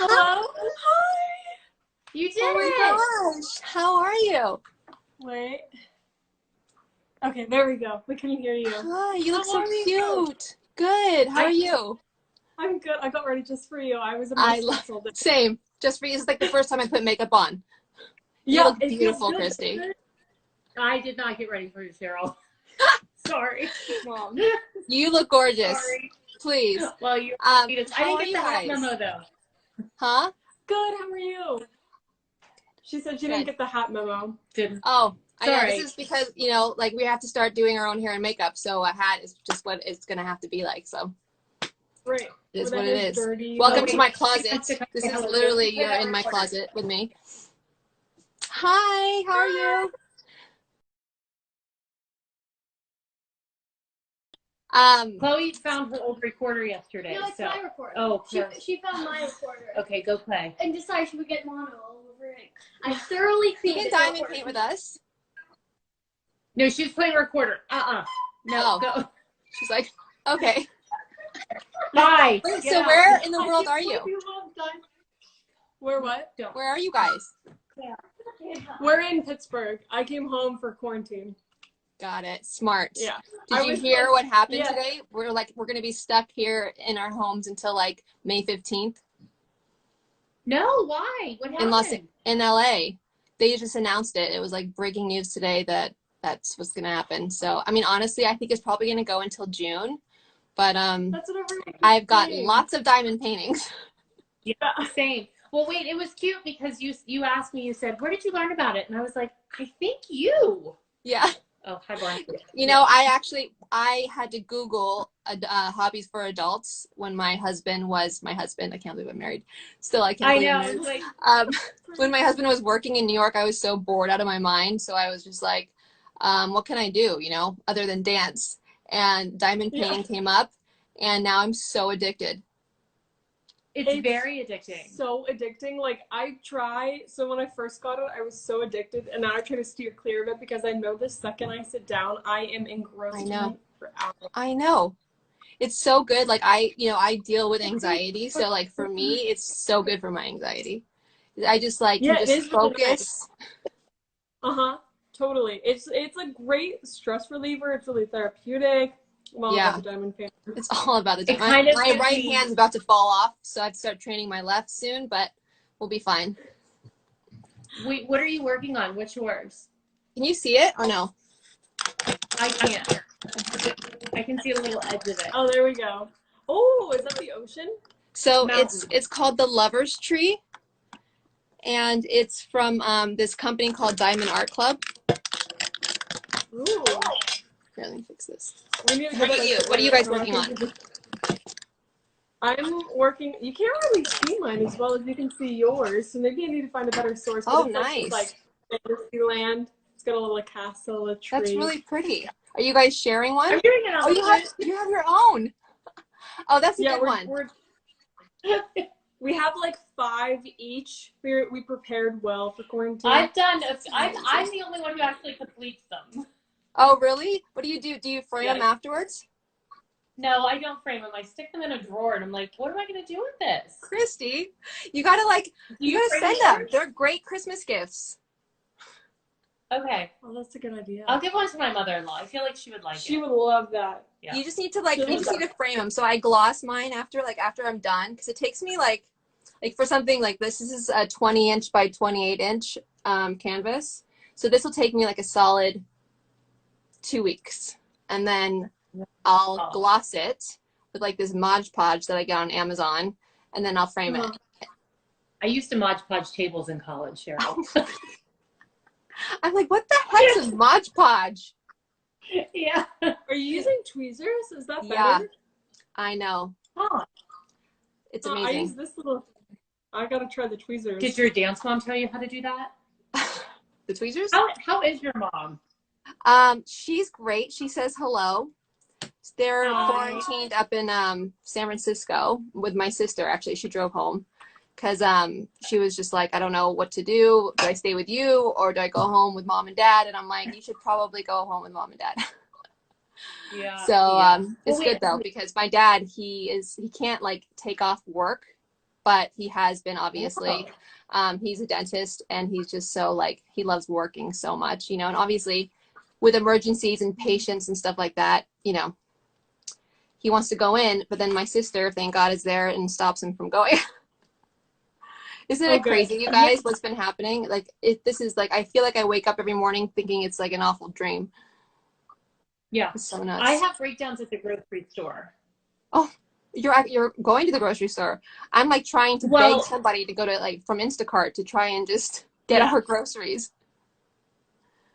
Hello? Hi. You did Oh my gosh. How are you? Wait. Okay, there we go. We can hear you. Hi, you look How so are you? cute. Good. How are you? I'm good. I got ready just for you. I was in my sweats all day. Same. Just for you. It's like the first time I put makeup on. You Yeah, look it feels beautiful, good, Christy. doesn't it? I did not get ready for you, Cheryl. Sorry, Mom. You look gorgeous. Sorry. Please. Well, you. How I didn't are get you the hat guys? memo though. Huh? Good. How are you? She said she didn't Good. get the hat memo. Didn't. Oh, I know. Sorry. This is because, you know, like we have to start doing our own hair and makeup. So a hat is just what it's going to have to be like. So Right. it is Well, what that it is. dirty. Welcome Okay. to my closet. She wants to This say is hello. literally, Play you're that in my recorder. closet with me. Hi, how are you? Chloe found her old recorder yesterday. No, it's so. my recorder. Oh, she found my recorder. Okay, go play. And decided she would get mono all over it. I thoroughly You cleaned can it. diamond paint with us. No, she's playing recorder. No, Oh. go. She's like, okay. Bye. Wait, Get so out. where in the world are you? Where what? Don't. Where are you guys? We're in Pittsburgh. I came home for quarantine. Got it. Smart. Yeah. Did I you was hear like- what happened yeah. today? We're going to be stuck here in our homes until like May 15th No, why? What happened? in LA. They just announced it. It was like breaking news today that that's what's going to happen. So, I mean, honestly, I think it's probably going to go until June. But That's what everyone I've got saying. lots of diamond paintings. Yeah, same. Well, wait, it was cute because you asked me, you said, where did you learn about it? And I was like, I think you. Yeah. Oh, hi, Brian. You know, I had to Google hobbies for adults when my husband was my husband. I can't believe I'm married. Still, I can't I believe I'm know. married. It's like, When my husband was working in New York, I was so bored out of my mind. So I was just like, what can I do, you know, other than dance? And diamond painting came up, and now I'm so addicted. it's very addicting. So addicting. Like so when I first got it, I was so addicted, and now I try to steer clear of it because I know the second I sit down, I am engrossed I know. in it for hours. I know. It's so good. Like I deal with anxiety. So like for me, it's so good for my anxiety. I just like Yeah, can it just is really focus. Totally. It's a great stress reliever. It's really therapeutic. Well, Yeah. about the diamond paint. It's all about the It my, kind of my gives right me- hand's about to fall off, so I have to start training my left soon, but we'll be fine. Wait, what are you working on? Which yours? Can you see it or no? I can't. I can see a little edge of it. Oh, there we go. Oh, is that the ocean? So Mountain. it's called the Lover's Tree, and it's from this company called Diamond Art Club. Ooh. Here, let me fix this. We need to How get about this you? right What are you now. guys working on? I'm working. You can't really see mine as well as you can see yours, so maybe I need to find a better source. But Oh, it's nice. Like fantasy land. It's got a little castle, a tree. That's really pretty. Are you guys sharing one? I'm doing it on Oh, you have your own. Oh, that's a good one. We have like 5 each. We prepared well for quarantine. I'm the only one who actually completes them. Oh, really? What do you do? Do you frame them afterwards? No, I don't frame them. I stick them in a drawer, and I'm like, what am I going to do with this? Christy, you gotta you gotta frame send yours? them. They're great Christmas gifts. Okay. Oh, that's a good idea. I'll give one to my mother-in-law. I feel like she would like it. She would love that. Yeah. You just need to frame them. So I gloss mine after I'm done, because it takes me like for something like this is a 20-inch by 28-inch canvas. So this will take me like a solid 2 weeks, and then I'll gloss it with like this Mod Podge that I got on Amazon, and then I'll frame it. I used to Mod Podge tables in college, Cheryl. I'm like, what the heck is Mod Podge? Yeah. Are you using tweezers? Is that better? Yeah, I know. Huh. It's I amazing. use this little. I gotta try the tweezers. Did your dance mom tell you how to do that? The tweezers? How is your mom? She's great. She says hello. They're quarantined up in San Francisco with my sister. Actually, she drove home because she was just like, I don't know what to do. Do I stay with you or do I go home with mom and dad? And I'm like, you should probably go home with mom and dad. Yeah. So it's Well, good though, because my dad, he can't like take off work but he has been obviously. Oh. He's a dentist, and he's just so like, he loves working so much, you know, and obviously with emergencies and patients and stuff like that, you know, he wants to go in, but then my sister, thank God, is there and stops him from going. Isn't it crazy, you guys, what's been happening? Like, this is like, I feel like I wake up every morning thinking it's like an awful dream. Yeah. It's so nuts. I have breakdowns at the grocery store. Oh, you're going to the grocery store. I'm like trying to beg somebody to go to like from Instacart to try and just get our groceries.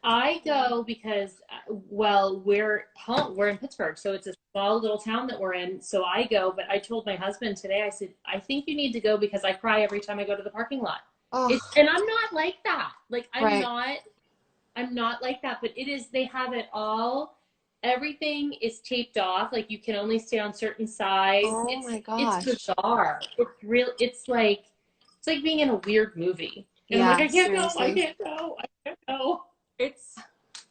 I go because, well, we're in Pittsburgh, so it's a small little town that we're in. So I go, but I told my husband today, I said, I think you need to go because I cry every time I go to the parking lot. Oh. And I'm not like that. Like, I'm Right. not like that, but it is, they have it all. Everything is taped off. Like, you can only stay on certain sides. Oh my gosh. It's bizarre. It's real. It's like being in a weird movie. And Yeah, I'm like, I can't go. I seriously. can't go.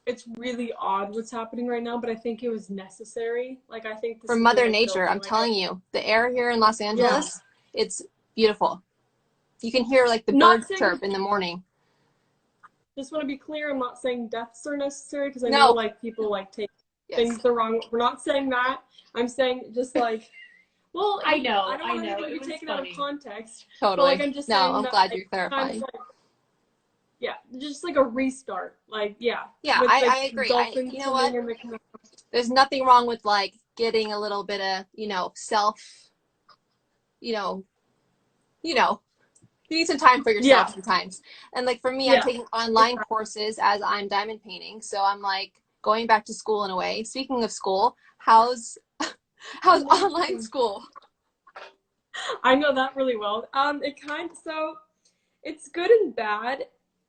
It's really odd what's happening right now, but I think it was necessary. Like, I think this For is Mother the right Nature, building, I'm like, telling you, the air here in Los Angeles, it's beautiful. You can hear like the birds chirp in the morning. Just want to be clear, I'm not saying deaths are necessary because I No. know like people like take things the wrong. We're not saying that. I'm saying just like, well, I know. I don't want I know. anything to be taken out of context. Totally. But, like, I'm just saying I'm that, glad like, you're clarifying. like, yeah, just like a restart. Like, yeah. Yeah, with, like, I agree. You know what? There's nothing wrong with like getting a little bit of, you know, you need some time for yourself sometimes. And like for me, I'm taking online courses as I'm diamond painting. So I'm like going back to school in a way. Speaking of school, how's online school? I know that really well. So it's good and bad.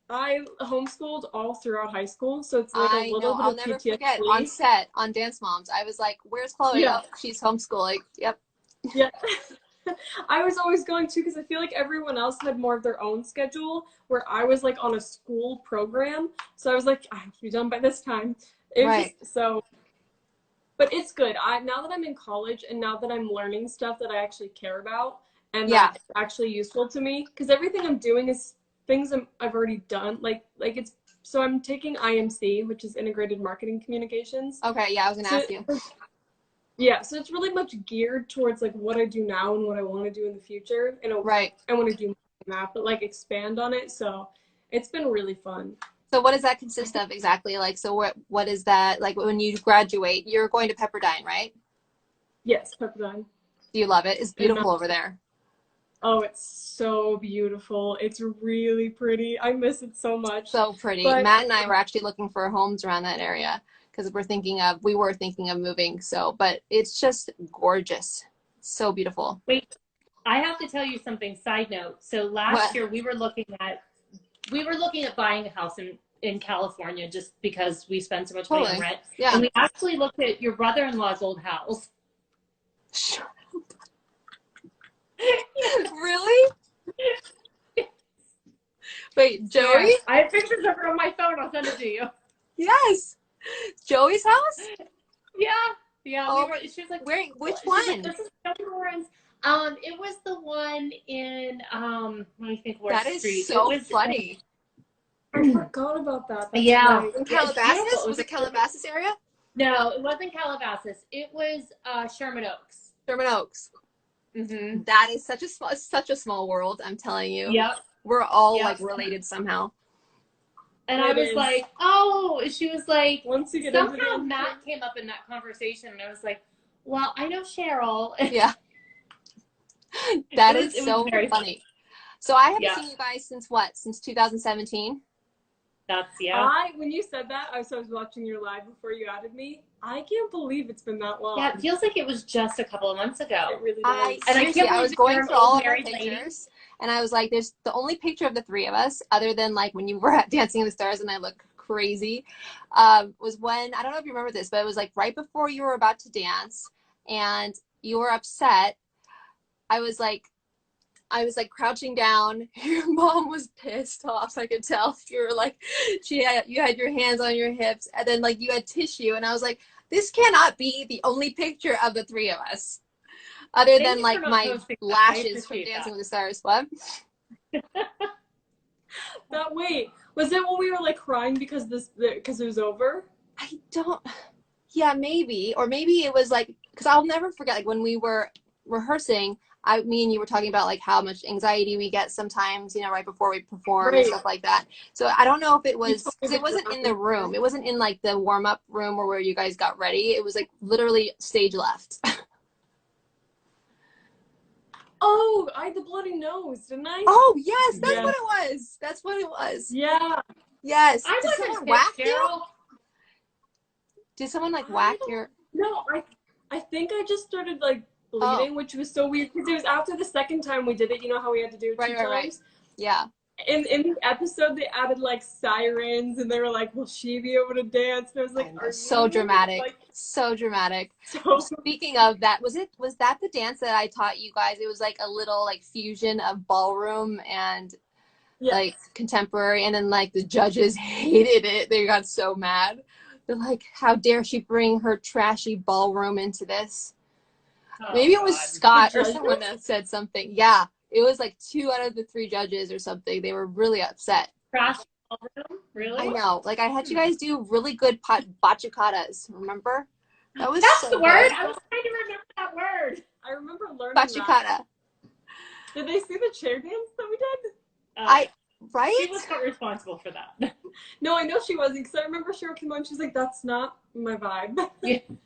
I homeschooled all throughout high school, so it's like a little bit I'll of never PTSD. forget on set on Dance Moms. I was like, "Where's Chloe?" Yeah. Oh, she's homeschooling. Yep. Yeah. I was always going to because I feel like everyone else had more of their own schedule where I was like on a school program. So I was like, I have to be done by this time. It was just so, but it's good. Now that I'm in college and now that I'm learning stuff that I actually care about and that's actually useful to me, because everything I'm doing is things I've already done. So I'm taking IMC, which is Integrated Marketing Communications. Okay, yeah, I was gonna ask you. Yeah, so it's really much geared towards like what I do now and what I want to do in the future. And I want to do more than that, but like expand on it. So it's been really fun. So what does that consist of exactly? Like, so what is that? Like when you graduate, you're going to Pepperdine, right? Yes, Pepperdine. Do you love it? It's beautiful over there. Oh, it's so beautiful. It's really pretty. I miss it so much. So pretty. But Matt and I were actually looking for homes around that area because we were thinking of moving. So, but it's just gorgeous. So beautiful. Wait, I have to tell you something. Side note. So last year we were looking at buying a house in California just because we spend so much money on rent. Yeah. And we actually looked at your brother-in-law's old house. Shut up. Really? Wait, Joey? Yeah. I have pictures of her on my phone. I'll send it to you. Yes. Joey's house? Yeah. Yeah. Oh, she was like, which one? Like, this is Lauren's. It was the one in let me think where That street. is so funny. I forgot about that. That's yeah. right. In Calabasas? Was it Calabasas area? No, it wasn't Calabasas. It was Sherman Oaks. Sherman Oaks. Mm-hmm. That is such a small world, I'm telling you. Yep. We're all like related somehow. And I was like, oh, she was like, once you get somehow Matt came up in that conversation, and I was like, well, I know Cheryl. Yeah. That is so funny. So I haven't seen you guys since 2017? That's, when you said that, I was watching your live before you added me. I can't believe it's been that long. Yeah, it feels like it was just a couple of months ago. It really does. I was going through all of our pictures, and I was like, there's the only picture of the three of us, other than like when you were at Dancing in the Stars and I look crazy, was when, I don't know if you remember this, but it was like right before you were about to dance, and you were upset. I was like crouching down. Your mom was pissed off. I could tell. You were like, you had your hands on your hips, and then like you had tissue, and I was like, this cannot be the only picture of the three of us. Other Thank than you like for not my posting that. I lashes from appreciate Dancing that. with the Stars. What? Wait, was it when we were like crying because because it was over? I don't. Yeah, maybe, or maybe it was like, because I'll never forget like when we were rehearsing. Me and you were talking about like how much anxiety we get sometimes, right before we perform and Right. stuff like that. So I don't know if it You was, told me because it that you wasn't were in the laughing. room. It wasn't in like the warm up room or where you guys got ready. It was like literally stage left. Oh, I had the bloody nose, didn't I? Oh yes, that's Yeah. what it was. That's what it was. Yeah. Yes. I Did wasn't someone sick, whack you? Cheryl. Did someone like I whack don't your? No, I think I just started like Oh, bleeding, which was so weird because it was after the second time we did it. You know how we had to do it two right. times? Yeah. In the episode, they added like sirens, and they were like, "Will she be able to dance?" And I was like, "Are So you?" dramatic. Like, So dramatic. so. Speaking of that, was that the dance that I taught you guys? It was like a little like fusion of ballroom and Yeah. like contemporary, and then like the judges hated it. They got so mad. They're like, how dare she bring her trashy ballroom into this? Oh, Maybe it was God. Scott The or judges? someone that said something. Yeah, it was like 2 out of the 3 judges or something. They were really upset. Crash ballroom? Really? I know. Like I had you guys do really good bachacatas. Remember? That was That's so the word. good. I was trying to remember that word. I remember learning that. Bachacata. Did they see the chair dance that we did? Right? She was not responsible for that. No, I know she wasn't because I remember Cheryl came on. She's like, "That's not my vibe."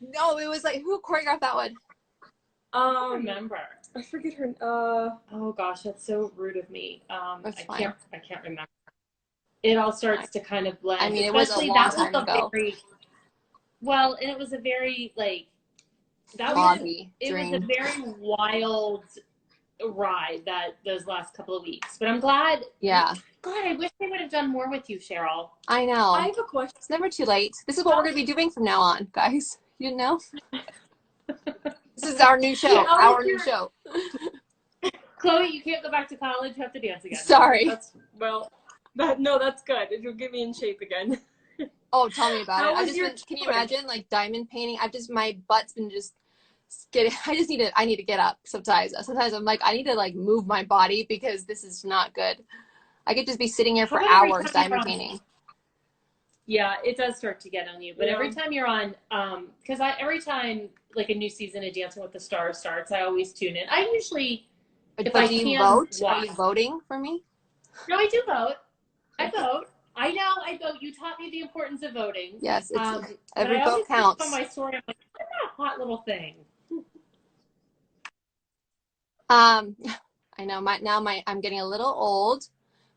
No, it was like, who choreographed that one? I don't remember. I forget her. Oh gosh, that's so rude of me. That's I fine. can't remember. It all starts to kind of blend. I mean, it was a Especially long that time was ago. very well, and it was a very like that Foggy it was a dream. very wild ride that those last couple of weeks. But I'm glad. Yeah. God, I wish they would have done more with you, Cheryl. I know. I have a question. It's never too late. This is what we're going to be doing from now on, guys. You didn't know? This is our new show. Yeah, Our new show. Chloe, you can't go back to college. You have to dance again. Sorry. That's good. It'll get me in shape again. Oh, tell me about How it. was your Can you tour? imagine like diamond painting? my butt's been just getting, I need to get up sometimes. Sometimes I'm like, I need to like move my body because this is not good. I could just be sitting here for How about every hours time you're diamond on- painting. Yeah, it does start to get on you. But Yeah. every time you're on, because every time like a new season of Dancing with the Stars starts, I always tune in. I usually, if But I do you can vote? watch. Are you voting for me? No, I do vote. I vote. I know I vote. You taught me the importance of voting. Yes, it's But every I vote always counts. on my story, I'm like, isn't that a hot little thing? I know I'm getting a little old,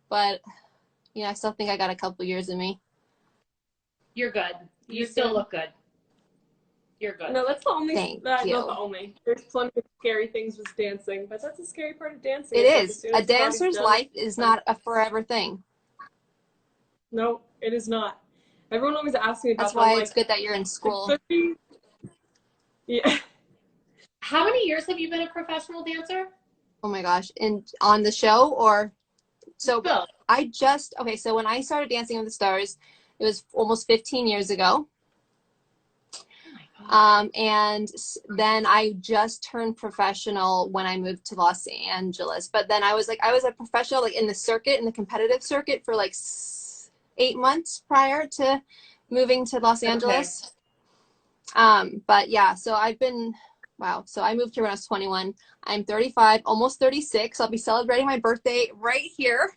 but I still think I got a couple years in me. You're good. You You're still good. look good. You're good. No, that's the only. Thank Not you. the only. There's plenty of scary things with dancing, but that's a scary part of dancing. It It's like, as is. soon A as the body's dancer's done, life is not a forever thing. No, it is not. Everyone always asks me about That's that. why I'm it's like, good that you're in it school. could be. Yeah. How many years have you been a professional dancer? Oh my gosh. And on the show or so Both. so when I started Dancing with the Stars, it was almost 15 years ago. Oh my God. And then I just turned professional when I moved to Los Angeles. But then I was a professional like in the competitive circuit for like 8 months prior to moving to Los Angeles. But yeah, so so I moved here when I was 21. I'm 35, almost 36. I'll be celebrating my birthday right here.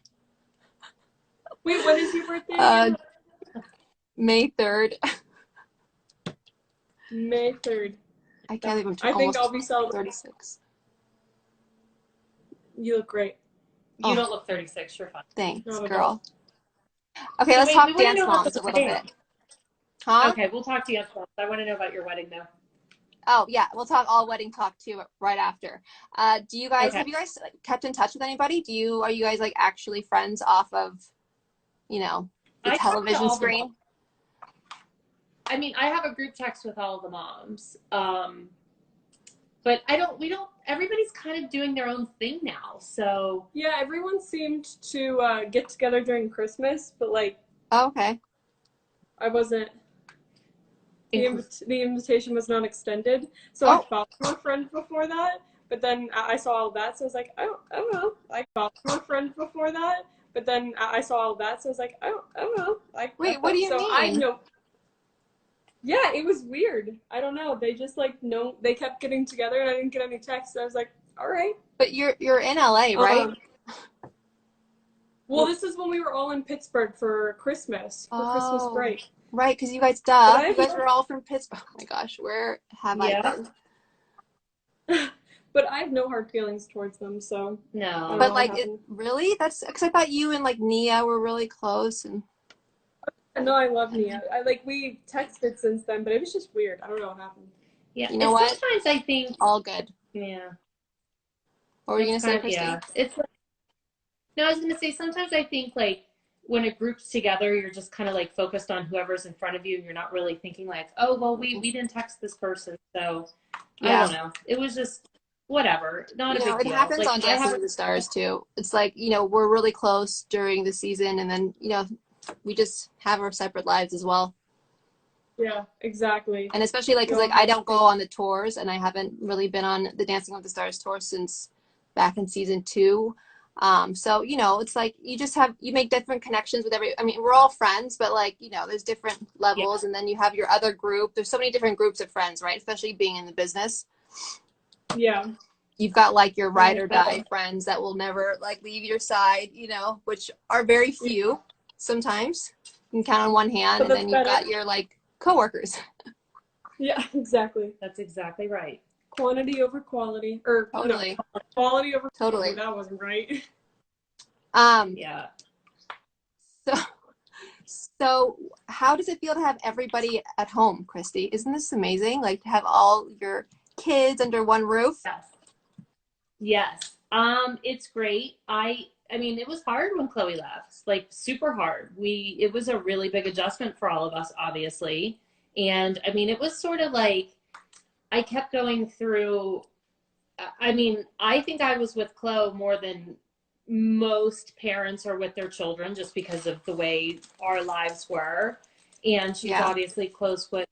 Wait, when is your birthday? May 3rd. May 3rd. I can't believe I I'm think almost I'll be celebrating. 36. You look great. You don't look 36. You're fine. Thanks, Not at girl. all. Okay, So let's wait, talk we wanna dance know about moms the a little wedding. bit. Huh? Okay, we'll talk to you after. I want to know about your wedding though. Oh yeah, we'll talk all wedding talk too right after. Do you guys Okay. have you guys kept in touch with anybody? Are you guys like actually friends off of, the I talk to television all the screen? moms. I mean, I have a group text with all the moms. But everybody's kind of doing their own thing now. So Yeah, everyone seemed to get together during Christmas, but like Oh, okay. I wasn't. The invitation was not extended, so I thought we were friends before that. But then I saw all that, so I was like, I don't know. I thought we were friends before that. But then I saw all that, so I was like, I don't know. Wait, what do you mean? I know. Yeah, it was weird. I don't know. They just like no, they kept getting together, and I didn't get any texts. So I was like, all right. But you're in LA, right? Well, this is when we were all in Pittsburgh for Christmas break. Right, because you guys, you guys were all from Pittsburgh. Oh my gosh, where have I been? But I have no hard feelings towards them, so. No. But like, really? That's because I thought you and like Nia were really close. And no, I love Nia. We texted since then, but it was just weird. I don't know what happened. Yeah. You know what? Sometimes I think all good. Yeah. What were you gonna say, Christy? Yeah. It's like, no, I was gonna say sometimes I think like when a group's together, you're just kind of like focused on whoever's in front of you, and you're not really thinking like, oh well, we didn't text this person, so I don't know. It was just whatever. Not a big deal. It happens like, on Dancing with the Stars too. It's like, we're really close during the season, and then we just have our separate lives as well. Yeah, exactly. And especially because I don't go on the tours, and I haven't really been on the Dancing with the Stars tour since back in season 2. So it's like you make different connections with we're all friends, but there's different levels. And then you have your other group. There's so many different groups of friends, right? Especially being in the business. Yeah. You've got your ride or die friends that will never leave your side, which are very few. Sometimes you can count on one hand, and then you've got your coworkers. Yeah, exactly. That's exactly right. Quantity over quality, or totally. No, quality over totally. Quality. That wasn't right. Yeah. So how does it feel to have everybody at home, Christy? Isn't this amazing? To have all your kids under one roof? Yes. It's great. I mean, it was hard when Chloe left, super hard. It was a really big adjustment for all of us, obviously. And I mean, it was sort of I kept going through, I think I was with Chloe more than most parents are with their children, just because of the way our lives were. And she's obviously close with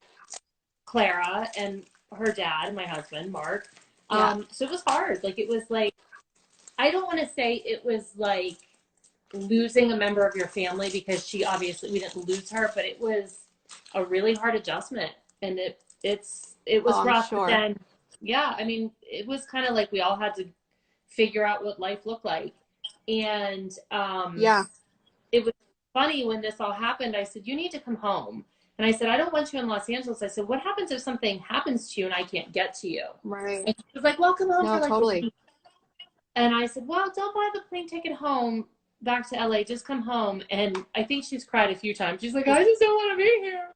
Clara and her dad, my husband, Mark. So it was hard. It was I don't want to say it was losing a member of your family, because we didn't lose her, but it was a really hard adjustment. And it was rough. Sure. But then, it was kind of we all had to figure out what life looked like. And it was funny when this all happened. I said, you need to come home. And I said, I don't want you in Los Angeles. I said, what happens if something happens to you and I can't get to you? Right. And she was like, well, come home for totally. a week. And I said, well, don't buy the plane ticket home back to LA. Just come home. And I think she's cried a few times. She's like, I just don't want to be here.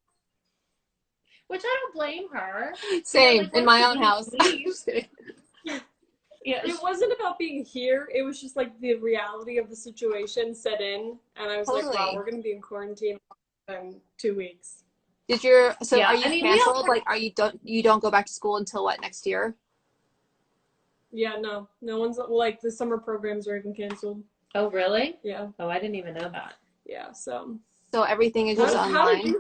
Which I don't blame her. Same, in my own house. Yeah, it wasn't about being here. It was just the reality of the situation set in. And I was like, wow, we're going to be in quarantine in 2 weeks. Are you canceled? You don't go back to school until what, next year? Yeah, no one's the summer programs are even canceled. Oh, really? Yeah. Oh, I didn't even know that. Yeah, so everything is just online.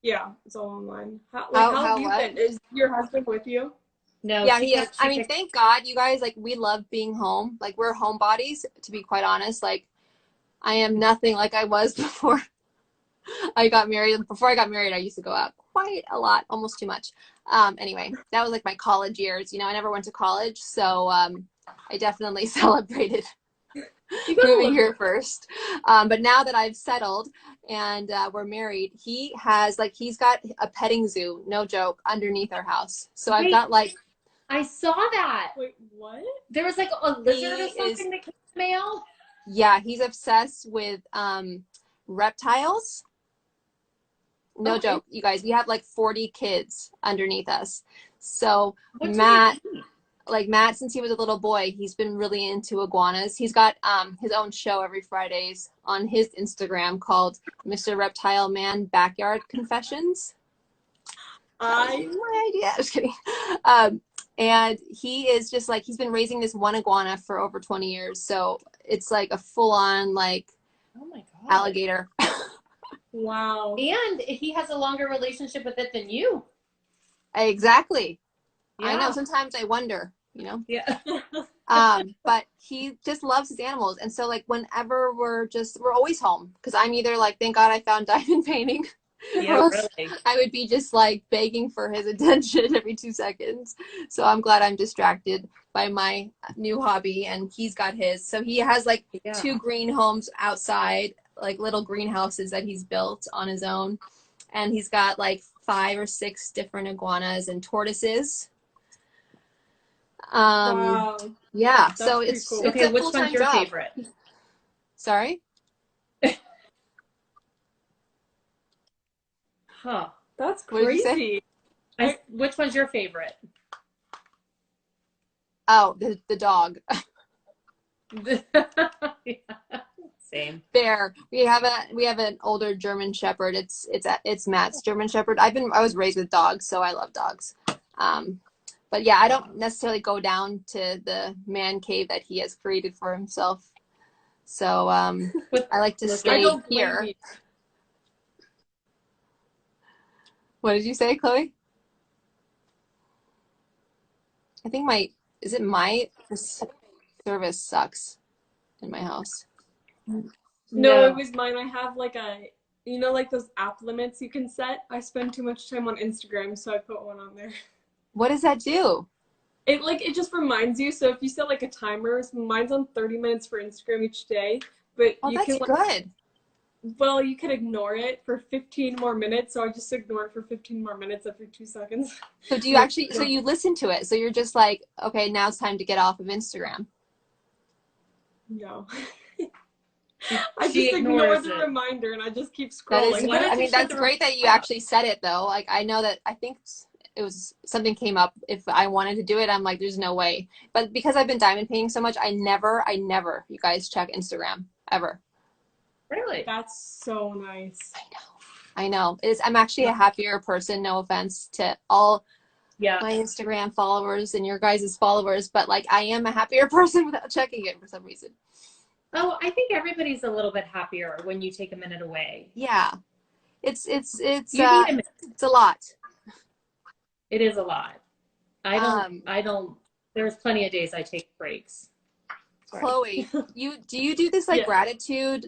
Yeah, it's all online. How have you been? Is your husband with you? No. Yeah, he is. Thank God, you guys. We love being home. We're homebodies, to be quite honest. I am nothing like I was before I got married. Before I got married, I used to go out quite a lot, almost too much. Anyway, that was my college years. I never went to college, so I definitely celebrated moving here first. But now that I've settled and we're married, he's got a petting zoo, no joke, underneath our house. So I've got I saw that. Wait, what? There was a lizard or something that came in the mail. Yeah, he's obsessed with reptiles. No joke, you guys. We have 40 kids underneath us. So Matt, since he was a little boy, he's been really into iguanas. He's got his own show every Fridays on his Instagram called Mr. Reptile Man Backyard Confessions. My idea. Just kidding. And he is just he's been raising this one iguana for over 20 years. So it's a full on oh my God, alligator. Wow. And he has a longer relationship with it than you. Exactly. Yeah. I know. Sometimes I wonder. you know? Yeah. But he just loves his animals. And so like whenever we're always home, because I'm either like, thank God I found diamond painting, or Yeah, else really. I would be just like begging for his attention every 2 seconds. So I'm glad I'm distracted by my new hobby, and he's got his. So he has like Yeah. 2 green homes outside, like little greenhouses that he's built on his own. And he's got like 5 or 6 different iguanas and tortoises. Wow. Yeah, That's so pretty it's cool. it's Okay, a which one's full-time your job. favorite? Sorry? Huh. That's What did you say? crazy. Which one's your favorite? Oh, the dog. Yeah. Same. Bear. We have an older German Shepherd. It's Matt's German Shepherd. I was raised with dogs, so I love dogs. But yeah, I don't necessarily go down to the man cave that he has created for himself. So I like to I stay don't blame here. you. What did you say, Chloe? I think my service sucks in my house. No, it was mine. I have like like those app limits you can set. I spend too much time on Instagram, so I put one on there. What does that do? It just reminds you. So if you set like a timer, mine's on 30 minutes for Instagram each day, but Oh, you that's can good. well, you can ignore it for 15 more minutes. So I just ignore it for 15 more minutes every 2 seconds. So do you actually, so you listen to it? So you're just like, okay, now it's time to get off of Instagram. No. I She just ignore ignores the it. reminder and I just keep That is, scrolling. Why don't I you mean, set that's the great that you actually said it though. Like I know that I think it was something came up. If I wanted to do it, I'm like, there's no way. But because I've been diamond painting so much, I never, you guys check Instagram ever. Really? That's so nice. I know. I'm actually a happier person. No offense to all Yeah. my Instagram followers and your guys' followers, but like I am a happier person without checking it for some reason. Oh, I think everybody's a little bit happier when you take a minute away. Yeah. It's You need a minute. it's a lot. It is a lot. I don't, there's plenty of days I take breaks. Sorry. Chloe, do you do this like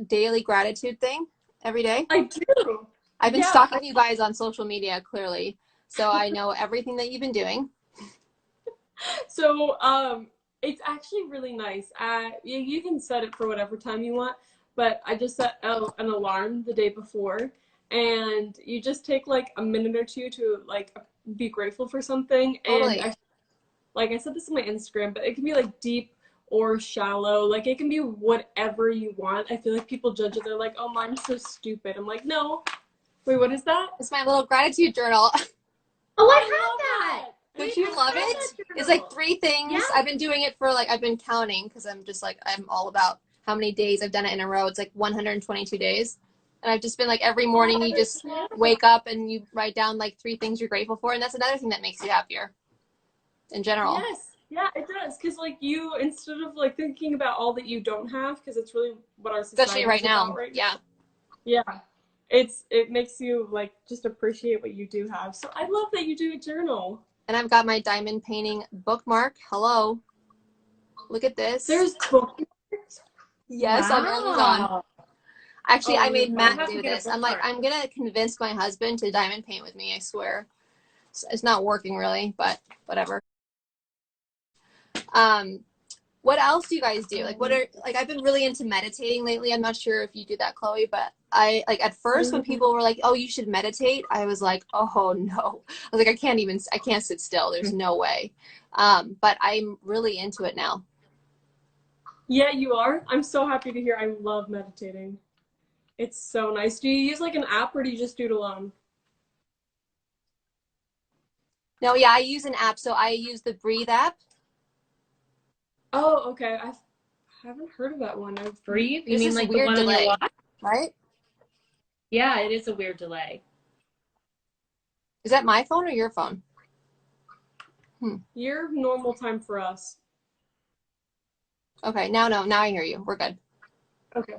daily gratitude thing every day? I do. I've been stalking you guys on social media, clearly. So I know everything that you've been doing. So, it's actually really nice. You can set it for whatever time you want, but I just set an alarm the day before, and you just take like a minute or two to like be grateful for something. Totally. And like I said this on my Instagram, but it can be like deep or shallow. Like it can be whatever you want. I feel like people judge it. They're like, "Oh, mine's so stupid." I'm like, no. Wait, what is that? It's my little gratitude journal. Oh, I have that. Don't you love it? It's like 3 things. Yeah. I've been doing it for like, I've been counting because I'm just like, I'm all about how many days I've done it in a row. It's like 122 days. And I've just been like, every morning you just wake up and you write down like 3 things you're grateful for. And that's another thing that makes you happier in general. Yes. Yeah, it does. Because like you, instead of like thinking about all that you don't have, because it's really what our society Especially right is about now. right Yeah. Yeah. It makes you like just appreciate what you do have. So I love that you do a journal. And I've got my diamond painting bookmark. Hello. Look at this. There's bookmarks. Yes, on Amazon. Wow. Actually, I Oh, made I Matt have do to get a this. I'm like, bookmark. I'm going to convince my husband to diamond paint with me, I swear. It's not working really, but whatever. What else do you guys do? Like, I've been really into meditating lately. I'm not sure if you do that, Chloe, but I, like, at first when people were like, oh, you should meditate, I was like, oh, no. I was like, I can't sit still. There's no way. But I'm really into it now. Yeah, you are. I'm so happy to hear. I love meditating. It's so nice. Do you use like an app or do you just do it alone? No, yeah, I use an app. So I use the Breathe app. Oh, okay. I haven't heard of that one. Breathe? You There's mean this like the weird one on delay, your watch? right? Yeah, it is a weird delay. Is that my phone or your phone? Your normal time for us. Okay, now I hear you. We're good. Okay.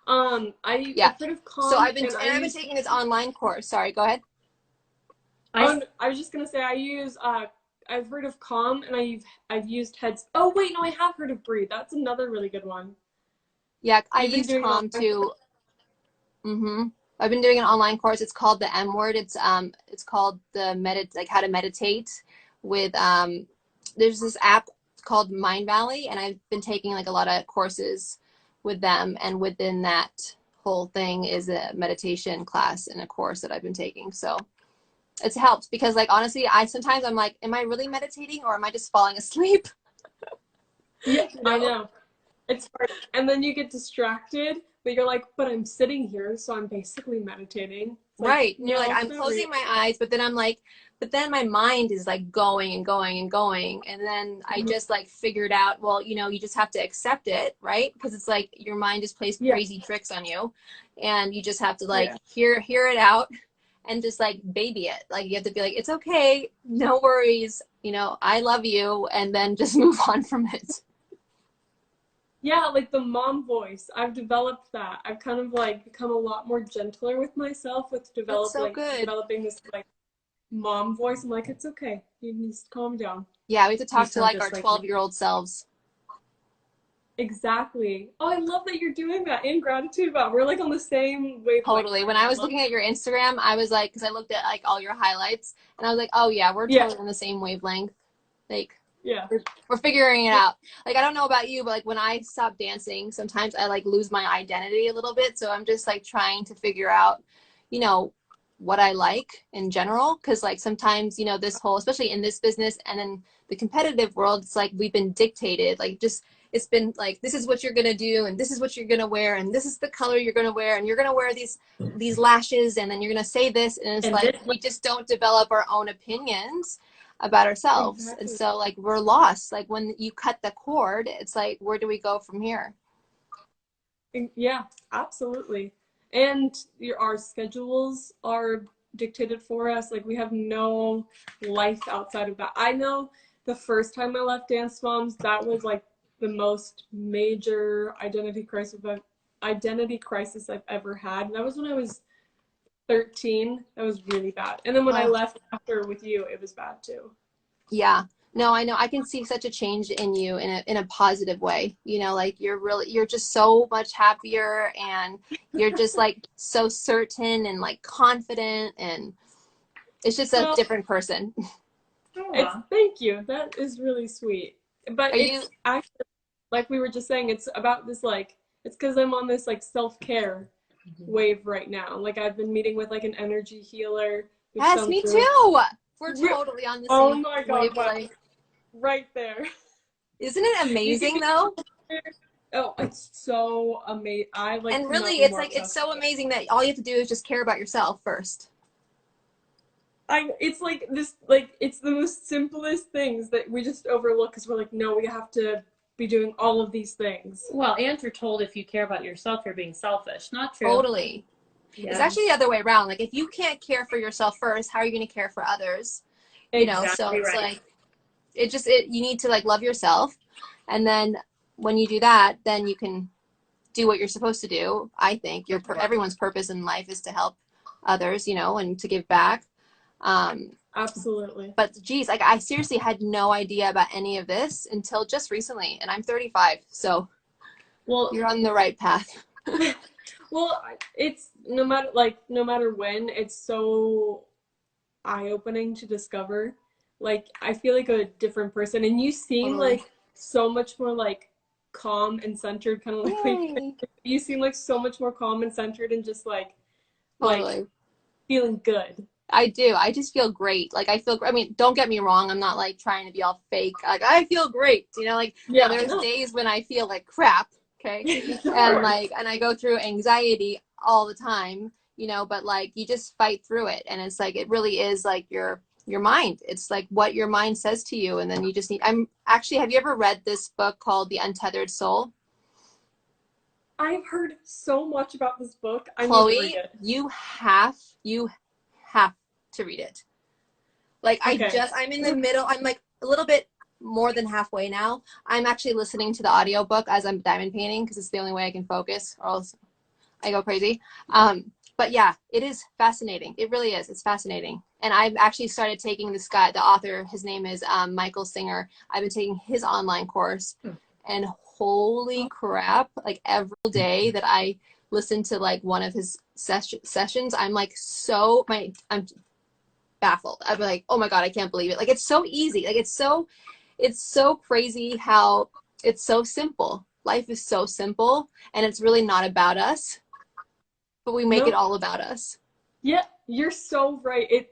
I've heard of Calm. So I've been and taking this online course. Sorry, go ahead. I was just gonna say I use I've heard of Calm, and I've used Heads. Oh wait, no, I have heard of Breathe. That's another really good one. Yeah, I've You've been used doing Calm too. I've been doing an online course. It's called the M Word. It's called like how to meditate with there's this app called Mind Valley, and I've been taking like a lot of courses with them, and within that whole thing is a meditation class and a course that I've been taking. So it's helped because like honestly, sometimes I'm like, am I really meditating or am I just falling asleep? Yeah, I know. It's hard. And then you get distracted, but you're like, but I'm sitting here, so I'm basically meditating. It's like, Right. And you're like, no, I'm closing my eyes, but then I'm like, but then my mind is like going and going and going. And then I just like figured out, well, you know, you just have to accept it, right? Because it's like your mind just plays crazy tricks on you. And you just have to like hear it out and just like baby it. Like you have to be like, it's okay, no worries, you know, I love you, and then just move on from it. Yeah, like the mom voice. I've developed that. I've kind of like become a lot more gentler with myself with developing this like mom voice. I'm like, it's okay. You need to calm down. Yeah, we have to talk to like our 12-year-old selves. Exactly. Oh, I love that you're doing that in gratitude about. We're like on the same wavelength. Totally. When I was looking at your Instagram, I was like, because I looked at like all your highlights, and I was like, oh yeah, we're totally on the same wavelength. Like, we're figuring it out. Like, I don't know about you, but like when I stop dancing, sometimes I like lose my identity a little bit. So I'm just like trying to figure out, you know, what I like in general. Cause like sometimes, you know, this whole, especially in this business and in the competitive world, it's like we've been dictated, like just, it's been like, this is what you're going to do. And this is what you're going to wear. And this is the color you're going to wear. And you're going to wear these lashes. And then you're going to say this. And it's like, we just don't develop our own opinions about ourselves. Exactly. And so like we're lost. Like when you cut the cord, it's like, where do we go from here? Yeah, absolutely. And our schedules are dictated for us. Like we have no life outside of that. I know the first time I left Dance Moms, that was like the most major identity crisis I've ever had. That was when I was 13. That was really bad. And then when I left after with you, it was bad too. Yeah. No, I know. I can see such a change in you in a positive way. You know, like you're just so much happier, and you're just like so certain and like confident, and it's just a different person. Thank you. That is really sweet. But it's actually, like we were just saying, it's about this like, it's because I'm on this like self-care wave right now. Like I've been meeting with like an energy healer. Yes, me too. We're totally on the same. Oh my god, like right there. Isn't it amazing though? Oh, it's so amazing. And really, it's like it's so amazing that all you have to do is just care about yourself first. It's like this, like it's the most simplest things that we just overlook because we're like, no, we have to be doing all of these things. Well, and you're told if you care about yourself, you're being selfish. Not true. Totally. Yeah. It's actually the other way around. Like if you can't care for yourself first, how are you going to care for others? You know, so it's like you need to like love yourself, and then when you do that, then you can do what you're supposed to do. I think everyone's purpose in life is to help others, you know, and to give back. Absolutely. But geez, like I seriously had no idea about any of this until just recently, and I'm 35, so you're on the right path. Well, it's no matter when, it's so eye-opening to discover. Like I feel like a different person, and you seem like so much more like calm and centered, kind of like you seem like so much more calm and centered, and just like feeling good. I do. I just feel great. Like I mean, don't get me wrong. I'm not like trying to be all fake. Like I feel great. You know, like there's days when I feel like crap. Okay. And I go through anxiety all the time, you know, but like you just fight through it. And it's like, it really is like your mind. It's like what your mind says to you. And then you just have you ever read this book called The Untethered Soul? I've heard so much about this book. Chloe, you have to read it. Like I'm in the middle. I'm like a little bit more than halfway now. I'm actually listening to the audiobook as I'm diamond painting because it's the only way I can focus, or else I go crazy. But yeah, it is fascinating. It really is. It's fascinating. And I've actually started taking this guy, the author, his name is Michael Singer. I've been taking his online course, and holy crap, like every day that I listen to like one of his sessions, I'm like I'm baffled. I'm like, oh my God, I can't believe it. Like, it's so easy. Like, it's so crazy how it's so simple. Life is so simple, and it's really not about us, but we make it all about us. Yeah, you're so right.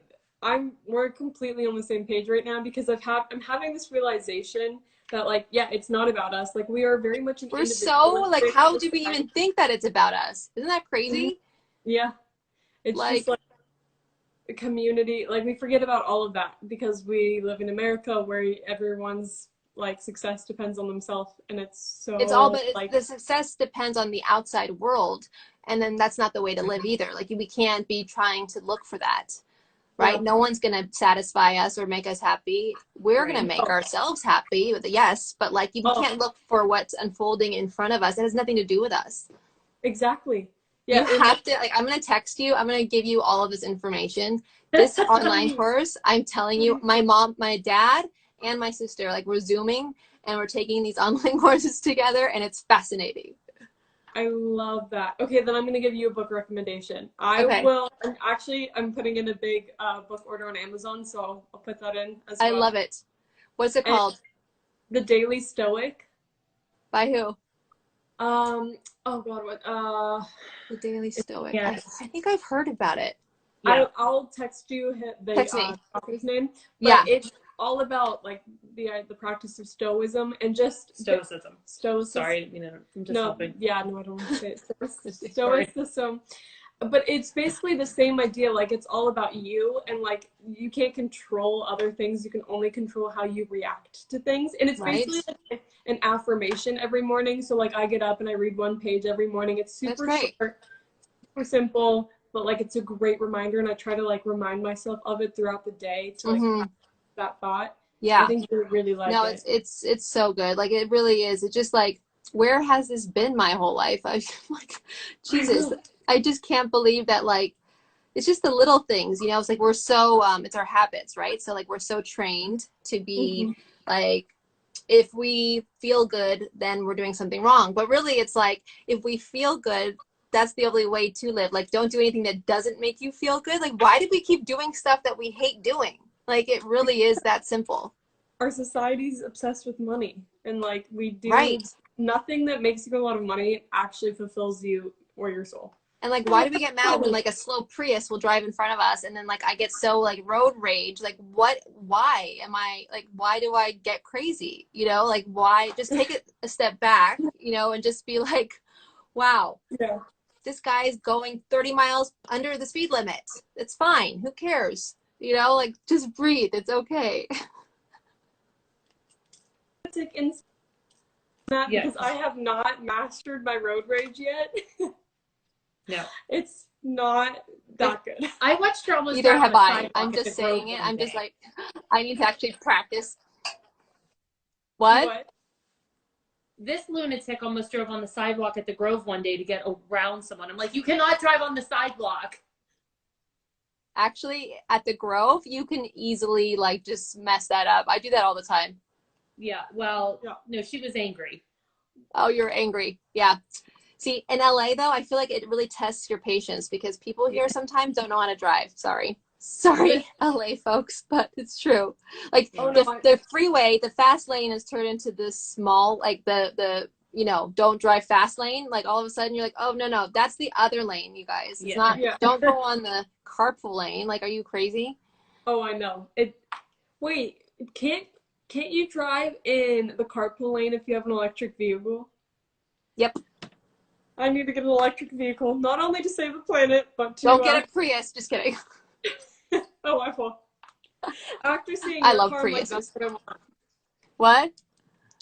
We're completely on the same page right now, because I'm having this realization that, like, yeah, it's not about us. Like, we are very much an We're so like, how do we society. even think that it's about us? Isn't that crazy? Yeah, it's like, just like a community. Like, we forget about all of that because we live in America, where everyone's like success depends on themselves, and it's all, but like, the success depends on the outside world, and then that's not the way to live either. Like, we can't be trying to look for that, right? Yeah. No one's gonna satisfy us or make us happy. We're gonna make ourselves happy with yes, but like, you can't look for what's unfolding in front of us. It has nothing to do with us. Exactly. Yeah, you have to, like, I'm gonna text you, I'm gonna give you all of this information. This online course, I'm telling you, my mom, my dad, and my sister, like, we're Zooming and we're taking these online courses together, and it's fascinating. I love that. Okay, then I'm going to give you a book recommendation. I'm putting in a big book order on Amazon, so I'll put that in as well. I love it. What's it called? The Daily Stoic. By who? Oh God, what? The Daily Stoic. Yeah. I think I've heard about it. Yeah. I'll text you the author's name. But yeah. It's all about like the practice of Stoicism and just Stoicism. Sorry, I'm just helping. Yeah, no, I don't want to say it. Stoicism. But it's basically the same idea. Like, it's all about you, and like, you can't control other things. You can only control how you react to things. And it's basically like an affirmation every morning. So like, I get up and I read one page every morning. It's super short, super simple, but like, it's a great reminder, and I try to like remind myself of it throughout the day to like have that thought. Yeah, I think you would really like it. No, it's so good. Like, it really is. It's just like, where has this been my whole life? I'm like, Jesus, I just can't believe that. Like, it's just the little things, it's like, we're so it's our habits, right? So like, we're so trained to be like, if we feel good, then we're doing something wrong. But really, it's like, if we feel good, that's the only way to live. Like, don't do anything that doesn't make you feel good. Like, why do we keep doing stuff that we hate doing? Like, it really is that simple. Our society's obsessed with money, and like, we do nothing that makes you a lot of money actually fulfills you or your soul. And like, why do we get mad when like a slow Prius will drive in front of us, and then like, I get so like road rage? Like, why do I get crazy? Like, why? Just take it a step back, and just be like, wow, this guy's going 30 miles under the speed limit. It's fine. Who cares? Like, just breathe. It's okay. Because I have not mastered my road rage yet. No, it's not that good. I watched her almost. Neither have I. I'm just saying it. I'm just like, I need to actually practice. What? This lunatic almost drove on the sidewalk at the Grove one day to get around someone. I'm like, you cannot drive on the sidewalk. Actually, at the Grove, you can easily like just mess that up. I do that all the time. Yeah, well, no, she was angry. Oh, you're angry. Yeah. See, in LA, though, I feel like it really tests your patience, because people here sometimes don't know how to drive. Sorry, LA folks, but it's true. Like, the freeway, the fast lane is turned into this small, like the don't drive fast lane. Like, all of a sudden you're like, oh, no, that's the other lane, you guys. It's not, don't go on the carpool lane. Like, are you crazy? Oh, I know. Wait, can't you drive in the carpool lane if you have an electric vehicle? Yep. I need to get an electric vehicle, not only to save the planet, but to... Don't get a Prius. Just kidding. Oh, I fall. After seeing I your love car, Prius. I'm like, that's what I want. What?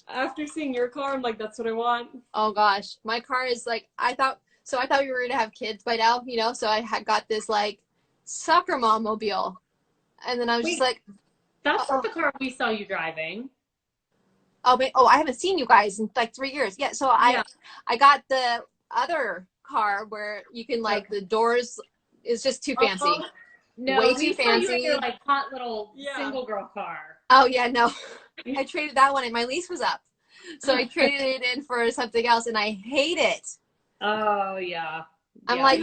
After seeing your car, I'm like, that's what I want. Oh, gosh. My car is like, I thought we were going to have kids by now, so I had got this, like, soccer mom mobile. And then I was just like... That's not the car we saw you driving. Oh, I haven't seen you guys in like 3 years. Yeah, so I got the other car where you can, like, the doors It's just too fancy. No, way we too saw you in fancy. your like hot little single girl car. Oh yeah, no. I traded that one and my lease was up. So I traded it in for something else and I hate it. Oh yeah. I'm like,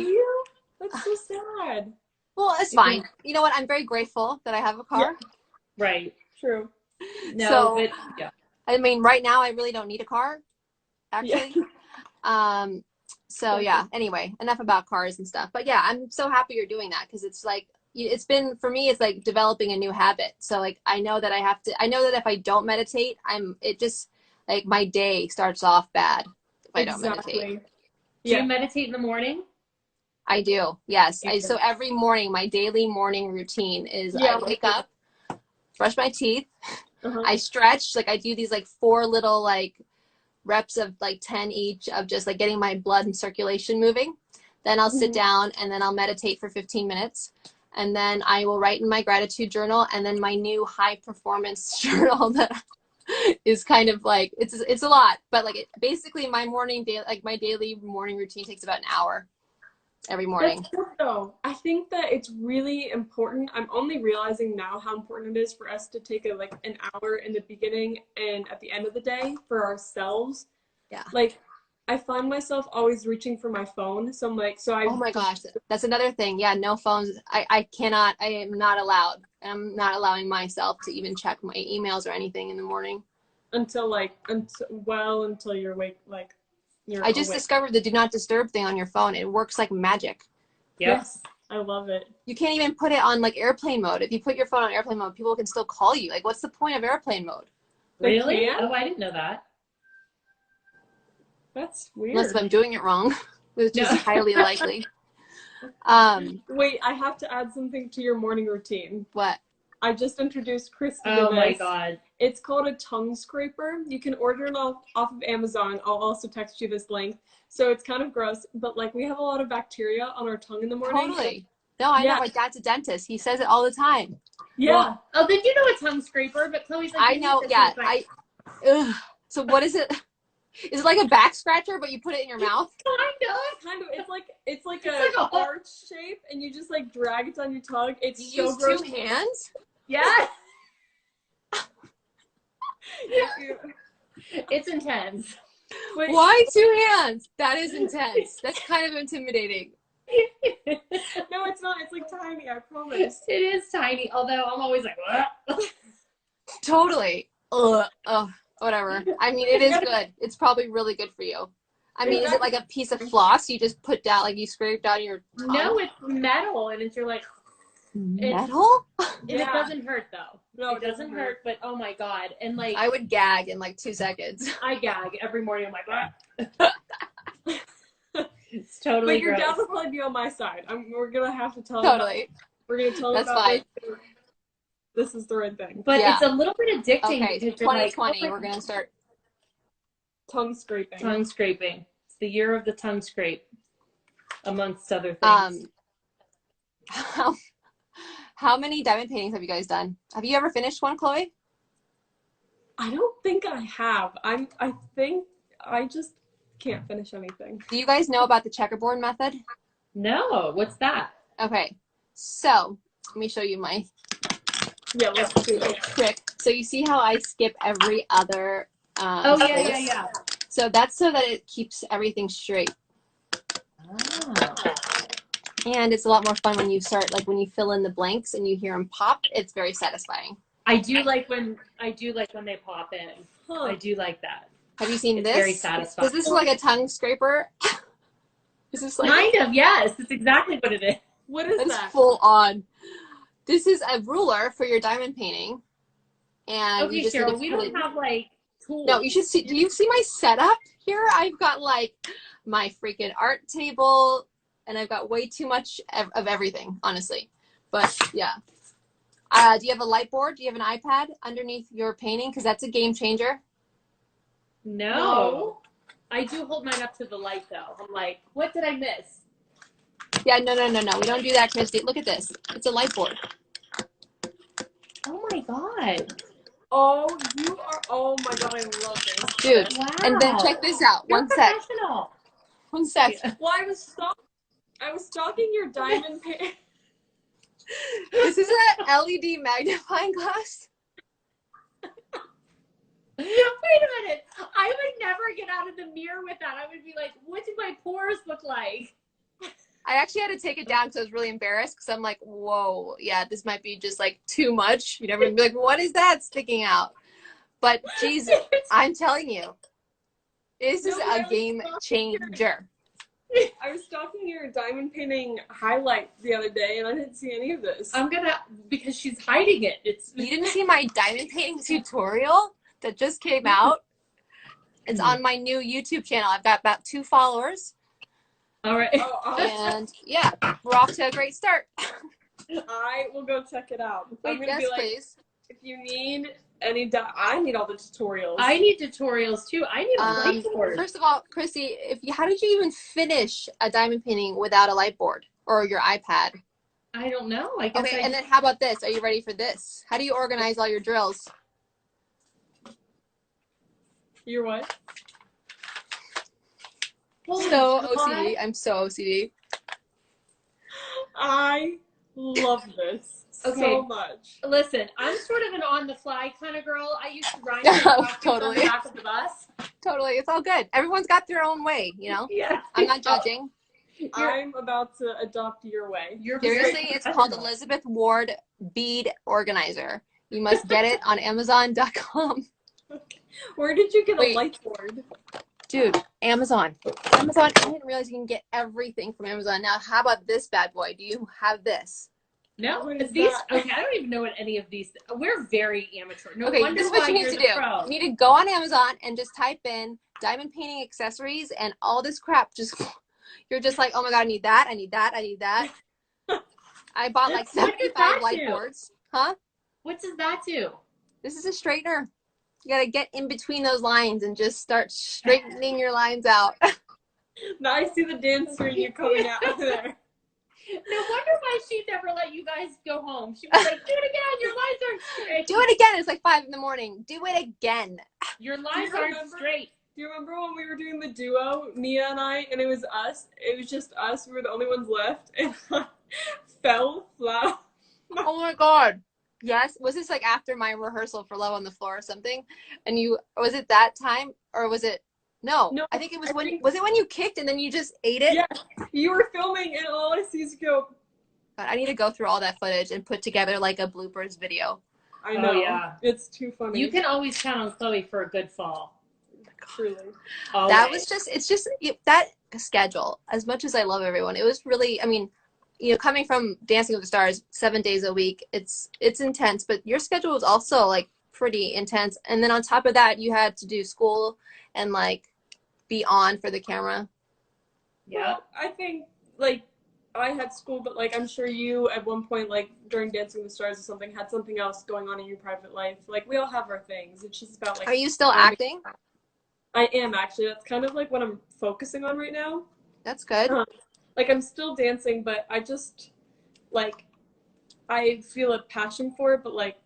that's so sad. Well, it's fine. You know what? I'm very grateful that I have a car. Yeah. Right. True. No, so, but yeah. I mean, right now I really don't need a car, actually. Yeah. So yeah, anyway, enough about cars and stuff. But yeah, I'm so happy you're doing that because it's like, it's been, for me, it's like developing a new habit. So like, I know that I know that if I don't meditate, it just, like my day starts off bad if I don't meditate. Do you meditate in the morning? I do, yes. So every morning, my daily morning routine is I wake up, brush my teeth, I stretch, like I do these like 4 little like reps of like 10 each of just like getting my blood and circulation moving. Then I'll sit down and then I'll meditate for 15 minutes. And then I will write in my gratitude journal and then my new high performance journal that is kind of like, it's a lot, but like basically my my daily morning routine takes about an hour every morning. That's good though. I think that it's really important. I'm only realizing now how important it is for us to take an hour in the beginning and at the end of the day for ourselves. Yeah. Like I find myself always reaching for my phone. So I'm like, oh my gosh, that's another thing. Yeah, no phones. I am not allowed. I'm not allowing myself to even check my emails or anything in the morning. Until you're awake, I just discovered the do not disturb thing on your phone. It works like magic. Yes, I love it. You can't even put it on like airplane mode. If you put your phone on airplane mode, people can still call you. Like, what's the point of airplane mode? Really? Oh, I didn't know that. That's weird. Unless if I'm doing it wrong, which is highly likely. Wait, I have to add something to your morning routine. What? I just introduced Christy to this. Oh my God. It's called a tongue scraper. You can order it off of Amazon. I'll also text you this link. So it's kind of gross, but like we have a lot of bacteria on our tongue in the morning. Totally. No, I know. My dad's a dentist. He says it all the time. Yeah. Well, then you know a tongue scraper, but Chloe's like, I know. Yeah. So what is it? Is it like a back scratcher, but you put it in your mouth? Kind of. It's like a arch shape, and you just like drag it on your tongue. It's you so use gross. 2 hands? Yes. It's intense. Wait. Why 2 hands? That is intense. That's kind of intimidating. No, it's not. It's like tiny, I promise. It is tiny, although I'm always like, what? Totally. Whatever. I mean, it is good. It's probably really good for you. I mean, is it like a piece of floss you just put down, like you scrape down your tongue? No, it's metal, and you're like, metal? And it doesn't hurt though. No, it doesn't hurt, but oh my God. And like, I would gag in like 2 seconds. I gag every morning. I'm like, it's totally But your gross. dad will probably be on my side. We're gonna have to tell him. Totally. We're gonna tell him That's about fine. This is the right thing. But it's a little bit addicting. Okay, 2020, we're gonna start tongue scraping. Tongue scraping. It's the year of the tongue scrape, amongst other things. How many diamond paintings have you guys done? Have you ever finished one, Chloe? I don't think I have. I think I just can't finish anything. Do you guys know about the checkerboard method? No, what's that? Okay, so let me show you my let's do it. trick. So you see how I skip every other space? Yeah. So that's so that it keeps everything straight. Oh. And it's a lot more fun when you start, like when you fill in the blanks and you hear them pop. It's very satisfying. I do like when they pop in. Huh. I do like that. Have you seen this? Very satisfying. Is this like a tongue scraper? Is this like kind of? Yes, it's exactly what it is. What is that? Full on. This is a ruler for your diamond painting. And Okay, you just Cheryl, we don't have like tools. No, you should see. Do you see my setup here? I've got like my freaking art table, and I've got way too much of everything, honestly. But yeah. Do you have a light board? Do you have an iPad underneath your painting? Because that's a game changer. No. I do hold mine up to the light though. I'm like, what did I miss? Yeah, no. We don't do that, Christy. Look at this. It's a light board. Oh my God. Oh my God, I love this. Dude. Wow. And then check this out. You're One sec. professional. One sec. Well, I was I was stalking your diamond page. This is an LED magnifying glass. Wait a minute. I would never get out of the mirror with that. I would be like, what do my pores look like? I actually had to take it down because I was really embarrassed because I'm like, whoa, yeah, this might be just like too much. You'd never be like, what is that sticking out? But geez, I'm telling you, this is a game changer. I was stalking your diamond painting highlight the other day and I didn't see any of this. Because she's hiding it. You didn't see my diamond painting tutorial that just came out? It's on my new YouTube channel. I've got about 2 followers. All right. And yeah, we're off to a great start. I will go check it out. Wait, yes, please. If you need any, I need all the tutorials. I need tutorials too. I need a whiteboard. First of all, Chrissy, how did you even finish a diamond painting without a light board or your iPad? I don't know. I guess okay, and then how about this? Are you ready for this? How do you organize all your drills? You're what? So OCD. I'm so OCD. I love this so much. Listen, I'm sort of an on-the-fly kind of girl. I used to ride totally. on the back of the bus. Totally. It's all good. Everyone's got their own way, you know? Yeah. I'm not judging. I'm about to adopt your way. Seriously, it's called Elizabeth Ward Bead Organizer. You must get it on Amazon.com. Okay. Where did you get a light board? Dude, Amazon. I didn't realize you can get everything from Amazon. Now, how about this bad boy? Do you have this? No, these. Okay, I don't even know what any of these. We're very amateur. No okay, wonder this is what why you need you're to the do. pro. You need to go on Amazon and just type in diamond painting accessories and all this crap. Just you're just like, oh my god, I need that. I need that. I need that. I bought like 75 light boards. Huh? What does that do? This is a straightener. You gotta get in between those lines and just start straightening your lines out. Now I see the dancer in you coming out of there. No wonder why she never let you guys go home. She was like, do it again. Your lines aren't straight. Do it again. It's like 5 a.m. Do it again. Your lines aren't straight. Do you remember when we were doing the duo, Nia and I, and it was us? It was just us. We were the only ones left. And I fell flat. Oh my god. Yes. Was this like after my rehearsal for Love on the Floor or something? And was it that time? Or was it? No, I think it was was it when you kicked and then you just ate it? Yeah, you were filming and all I see is go. God, I need to go through all that footage and put together like a bloopers video. I know. Oh, yeah. It's too funny. You can always count on Chloe for a good fall. Truly. Always. That was just that schedule, as much as I love everyone, it was really, I mean, you know, coming from Dancing with the Stars 7 days a week, it's intense, but your schedule was also like pretty intense. And then on top of that, you had to do school and like be on for the camera. Yeah. Well, I think like I had school, but like I'm sure you at one point, like during Dancing with the Stars or something, had something else going on in your private life. Like we all have our things. It's just about like. Are you still acting? I am actually. That's kind of like what I'm focusing on right now. That's good. Like I'm still dancing, but I just like I feel a passion for it, but like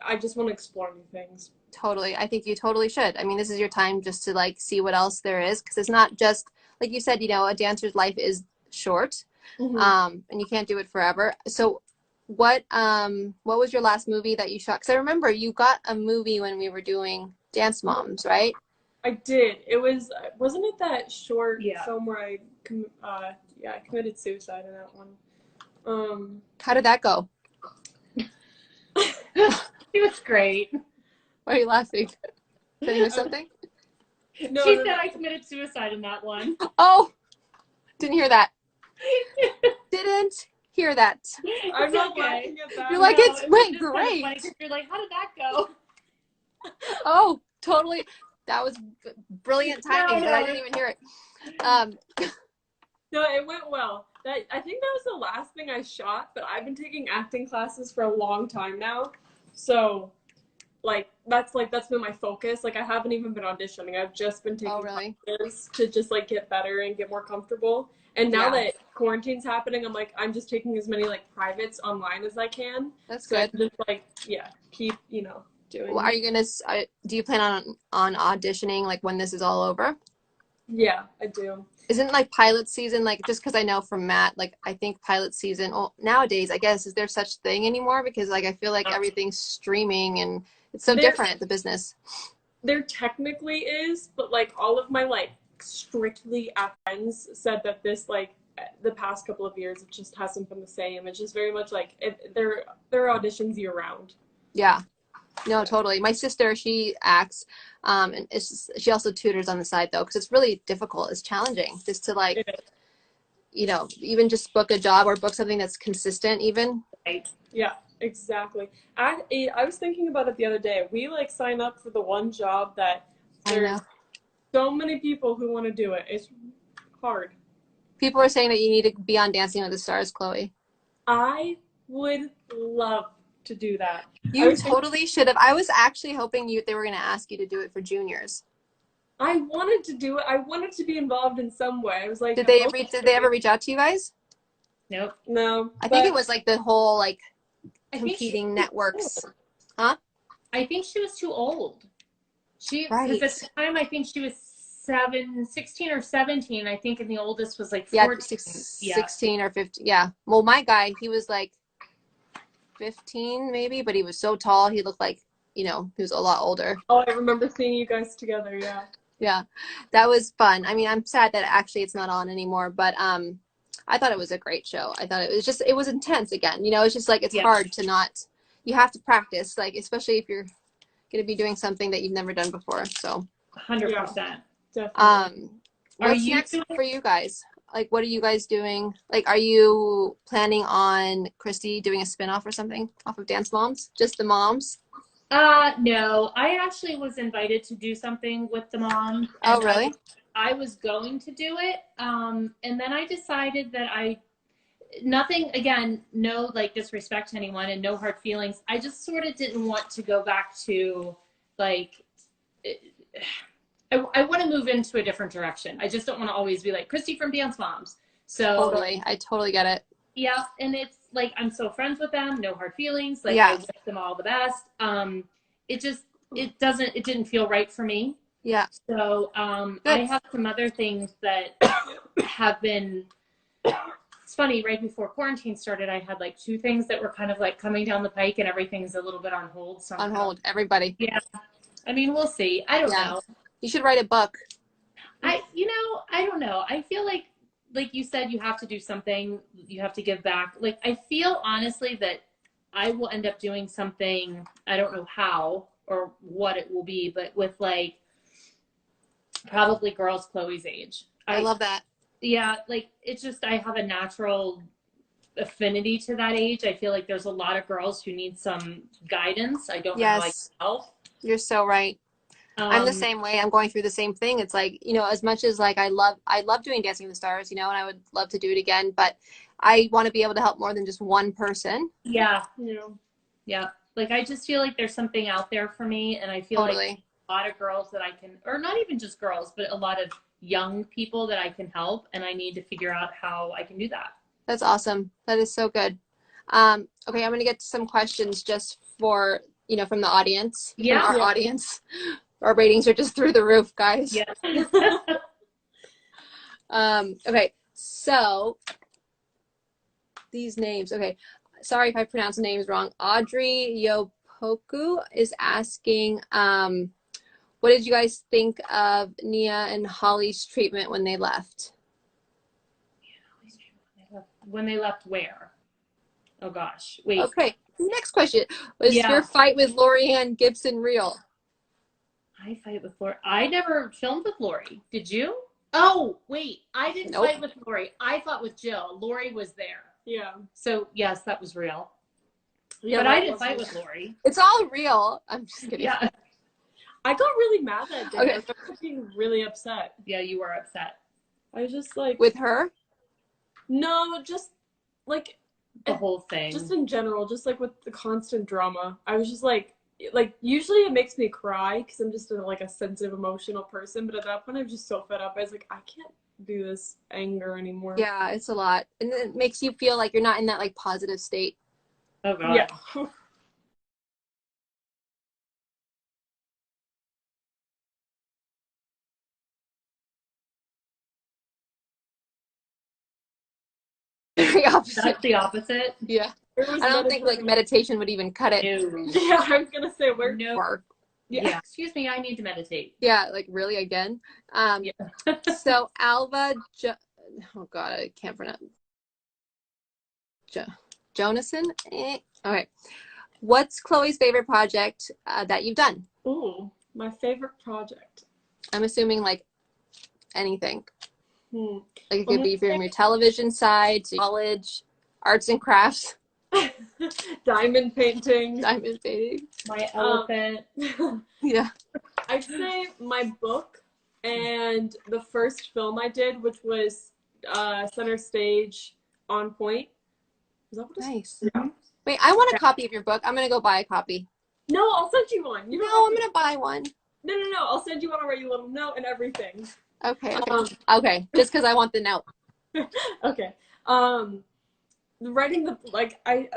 I just want to explore new things. Totally. I think you totally should. I mean, this is your time just to like see what else there is, because it's not just like you said, you know, a dancer's life is short. Mm-hmm. And you can't do it forever. So what was your last movie that you shot? Because I remember you got a movie when we were doing Dance Moms, right? I did. It wasn't it that short film where I committed suicide in that one. How did that go? It was great. Why are you laughing? Did I miss something? No, she said I committed suicide in that one. Oh, didn't hear that. Didn't hear that. I'm not laughing at that. You're like, it went great. Kind of funny. You're like, how did that go? Oh, totally. That was brilliant timing, but I didn't even hear it. No, it went well. I think that was the last thing I shot, but I've been taking acting classes for a long time now. So, that's been my focus. Like, I haven't even been auditioning. I've just been taking classes to just, like, get better and get more comfortable. And now that quarantine's happening, I'm just taking as many, like, privates online as I can. That's so good. I can just, keep, doing well, are you going to, do you plan on auditioning, like, when this is all over? Yeah, I do. Isn't like pilot season, like, just because I know from Matt, like I think pilot season, well, nowadays I guess, is there such thing anymore? Because like I feel like everything's streaming and it's so There, different, the business. there technically is, but like all of my like strictly friends said that this like the past couple of years it just hasn't been the same. It's just very much like there are auditions year round. Yeah. No, totally. My sister, she acts, and it's just, she also tutors on the side though, because it's really difficult. It's challenging just to like, even just book a job or book something that's consistent even. Right. Yeah, exactly. I was thinking about it the other day. We like sign up for the one job that there's so many people who want to do it. It's hard. People are saying that you need to be on Dancing with the Stars, Chloe. I would love to do that. You totally should have. I was actually hoping they were going to ask you to do it for juniors. I wanted to do it. I wanted to be involved in some way. I was like, did they ever reach out to you guys? Nope. No. I think it was like the whole like competing networks. Huh? I think she was too old. Right. Because at the time I think she was 16 or 17. I think, and the oldest was like 14. Yeah, 16 or 15. Yeah. Well, my guy, he was like 15 maybe, but he was so tall. He looked like, he was a lot older. Oh, I remember seeing you guys together. Yeah. Yeah, that was fun. I mean, I'm sad that actually it's not on anymore, but I thought it was a great show. I thought it was intense again. It's just like, it's hard to not, you have to practice, like, especially if you're going to be doing something that you've never done before. So 100%. Definitely. What's next for you guys? Like, what are you guys doing? Like, are you planning on Christy doing a spinoff or something off of Dance Moms? Just the moms? No, I actually was invited to do something with the moms. Oh, really? I was going to do it. And then I decided that nothing, again, no like disrespect to anyone and no hard feelings. I just sort of didn't want to go back to like, I want to move into a different direction. I just don't want to always be like Christy from Dance Moms. So I totally get it. Yeah, and it's like I'm so friends with them, no hard feelings. Like I wish them all the best. It didn't feel right for me. Yeah. So I have some other things that have been. It's funny. Right before quarantine started, I had like 2 things that were kind of like coming down the pike, and everything's a little bit on hold. So on hold, everybody. Yeah. I mean, we'll see. I don't know. You should write a book. I don't know. I feel like you said, you have to do something, you have to give back. Like, I feel honestly that I will end up doing something, I don't know how or what it will be, but with like probably girls Chloe's age. I love that. Yeah, like it's just, I have a natural affinity to that age. I feel like there's a lot of girls who need some guidance. I don't know how I can help. You're so right. I'm the same way. I'm going through the same thing. It's like, as much as like I love doing Dancing with the Stars, and I would love to do it again, but I want to be able to help more than just one person. Yeah. Yeah. Like, I just feel like there's something out there for me, and I feel like a lot of girls that I can, or not even just girls, but a lot of young people that I can help, and I need to figure out how I can do that. That's awesome. That is so good. Okay, I'm going to get to some questions just for, from the audience. Yeah. From our audience. Our ratings are just through the roof, guys. Yeah. Okay, so these names. Okay, sorry if I pronounce the names wrong. Audrey Yopoku is asking, what did you guys think of Nia and Holly's treatment when they left? When they left where? Oh gosh, wait. Okay, next question. Was your fight with Lorianne Gibson real? I fight with Lori. I never filmed with Lori. Did you? Oh, wait. I didn't fight with Lori. I fought with Jill. Lori was there. Yeah. So, yes, that was real. Yeah, but I didn't fight with Lori. It's all real. I'm just kidding. Yeah. I got really mad that day. I was being really upset. Yeah, you were upset. I was just like... With her? No, just like... The whole thing. Just in general, just like with the constant drama. I was just like usually it makes me cry because I'm just a sensitive, emotional person. But at that point, I was just so fed up. I was like, I can't do this anger anymore. Yeah, it's a lot. And it makes you feel like you're not in that positive state. Oh, God. Yeah. very opposite. That's the opposite. Yeah. I don't think like meditation would even cut it. No. Yeah, I was gonna say we're No. yeah. Excuse me, I need to meditate. Yeah, like really again. So Alva, oh God, I can't pronounce. Jonason. Okay. What's Chloe's favorite project that you've done? Ooh, my favorite project. I'm assuming like anything. Hmm. Like it could be from your television side to college, arts and crafts. Diamond painting. Diamond painting. My elephant. Yeah. I'd say my book and the first film I did, which was Center Stage on Point. Is that what it's Nice. Yeah. Wait, I want a copy of your book. I'm gonna go buy a copy. No, I'll send you one. You No, don't I'm gonna buy one. No, I'll send you one. I'll write you a little note and everything. Okay. Okay. Just because I want the note. Okay. Writing I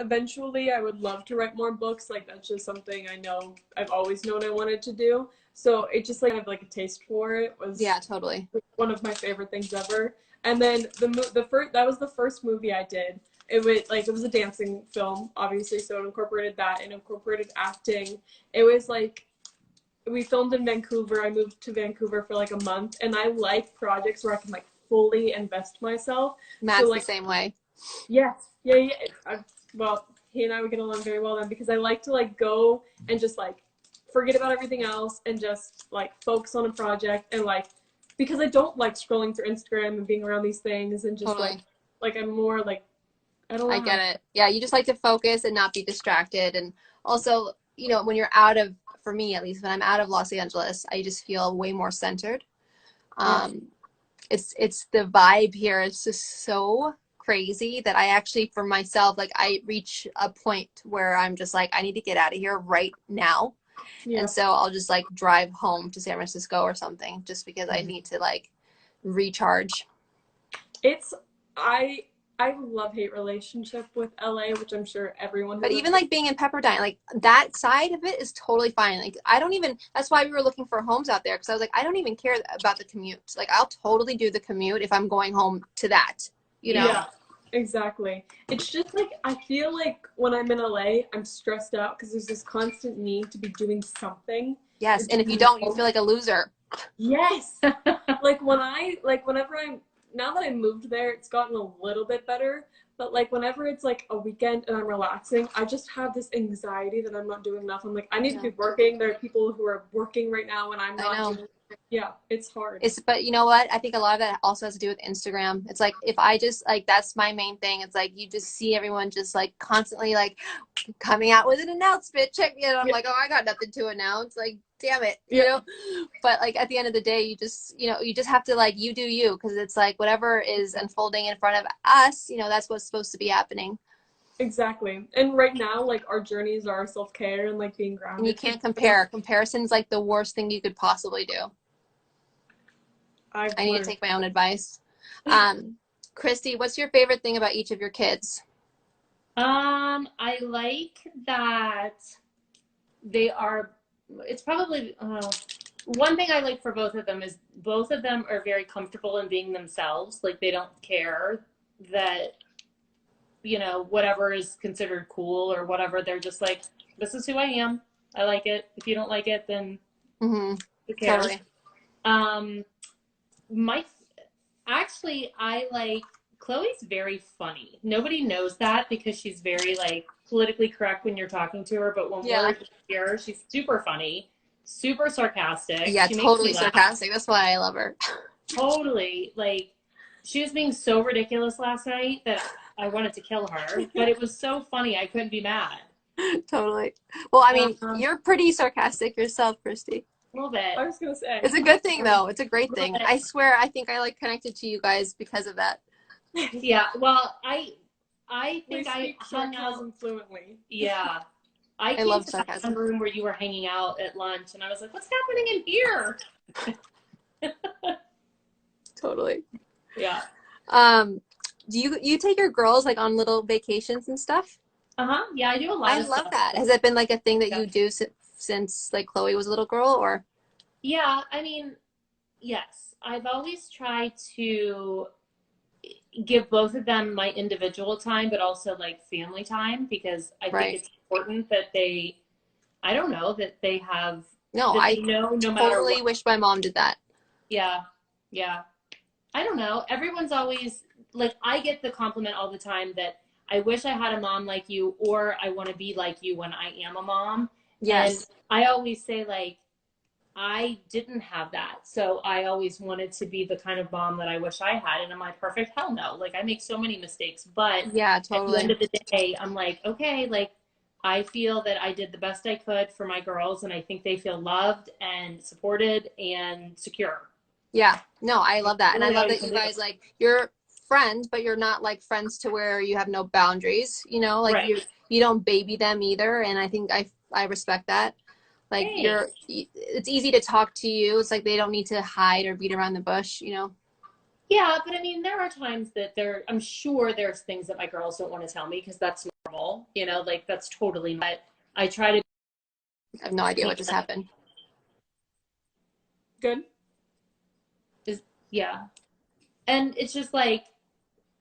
would love to write more books. Like that's just something I know I've always known I wanted to do. So it just like I have like a taste for it was Totally one of my favorite things ever. And then that was the first movie I did. It was a dancing film, obviously, so it incorporated that and incorporated acting. It was like we filmed in Vancouver. I moved to Vancouver for like a month, and I like projects where I can like fully invest myself. Matt's so, like, the same way. Yes. Yeah. Well, he and I would get along very well then because I like to like go and just like forget about everything else and just like focus on a project and like because I don't like scrolling through Instagram and being around these things and just like I'm more like I don't know. I get it. Yeah, you just like to focus and not be distracted. And also, you know, when you're for me at least, when I'm out of Los Angeles, I just feel way more centered. It's the vibe here. It's just so crazy that I actually, for myself, like I reach a point where I'm just like, I need to get out of here right now. Yeah. And so I'll just like drive home to San Francisco or something just because I need to like recharge. I love-hate relationship with LA, which I'm sure everyone. But even like being in Pepperdine, like that side of it is totally fine. Like I don't even. That's why we were looking for homes out there because I was like, I don't even care about the commute. Like I'll totally do the commute if I'm going home to that. You know. Yeah, exactly. It's just like I feel like when I'm in LA, I'm stressed out because there's this constant need to be doing something. Yes, and if you don't, you feel like a loser. Yes. Whenever I'm. Now that I moved there, it's gotten a little bit better. But like whenever it's like a weekend and I'm relaxing, I just have this anxiety that I'm not doing enough. I'm like, I need to be working. There are people who are working right now and I'm not doing it. Yeah, it's hard. But you know what? I think a lot of that also has to do with Instagram. It's like if I just like that's my main thing. It's like you just see everyone just like constantly like coming out with an announcement. Check me out. I'm like, oh, I got nothing to announce. Like, damn it, you know. But like at the end of the day, you just have to like you do you because it's like whatever is unfolding in front of us, you know, that's what's supposed to be happening. Exactly. And right now, like our journeys are self-care and like being grounded. And you can't compare. Comparison's like the worst thing you could possibly do. I need to take my own advice. Christy, what's your favorite thing about each of your kids? I like that they are, it's probably, one thing I like for both of them is both of them are very comfortable in being themselves. Like they don't care that, you know, whatever is considered cool or whatever. They're just like, this is who I am. I like it. If you don't like it, then who cares? Totally. I like Chloe's very funny. Nobody knows that because she's very like politically correct when you're talking to her, but when we're here, she's super funny, super sarcastic. Yeah, totally sarcastic. That's why I love her. Totally. Like she was being so ridiculous last night that I wanted to kill her, but it was so funny I couldn't be mad. Totally. Well, I mean, you're pretty sarcastic yourself, Christy. A little bit. I was gonna say it's a good thing though. It's a great thing. I swear I think I like connected to you guys because of that. Yeah, well, I think I hung sarcasm fluently. Yeah. I love to sarcasm. the room where you were hanging out at lunch and I was like, what's happening in here? Totally. Yeah. Do you take your girls like on little vacations and stuff? Yeah, I do a lot of stuff. I love that. Has it been like a thing that you do since like Chloe was a little girl or? Yeah, I mean, yes. I've always tried to, give both of them my individual time, but also like family time, because I think it's important that they, I don't know, that they have, no, that I they know no matter totally what. wish my mom did that. Yeah. Yeah. I don't know. Everyone's always like, I get the compliment all the time that I wish I had a mom like you, or I want to be like you when I am a mom. Yes. And I always say, like, I didn't have that. So I always wanted to be the kind of mom that I wish I had. And I'm like, perfect? Hell no. Like, I make so many mistakes. But Yeah, at the totally. end of the day, I'm like, okay, like, I feel that I did the best I could for my girls. And I think they feel loved and supported and secure. Yeah, no, I love that. And I Really love always that you believe guys, it. like, you're friends, but you're not like friends to where you have no boundaries, you know, like Right. you don't baby them either. And I think I respect that. Like Thanks. it's easy to talk to you. It's like they don't need to hide or beat around the bush, you know? Yeah, but I mean, there are times that I'm sure there's things that my girls don't want to tell me, because that's normal, you know, like that's totally not, I try to, I have no idea what just happened. Good. yeah. And it's just like,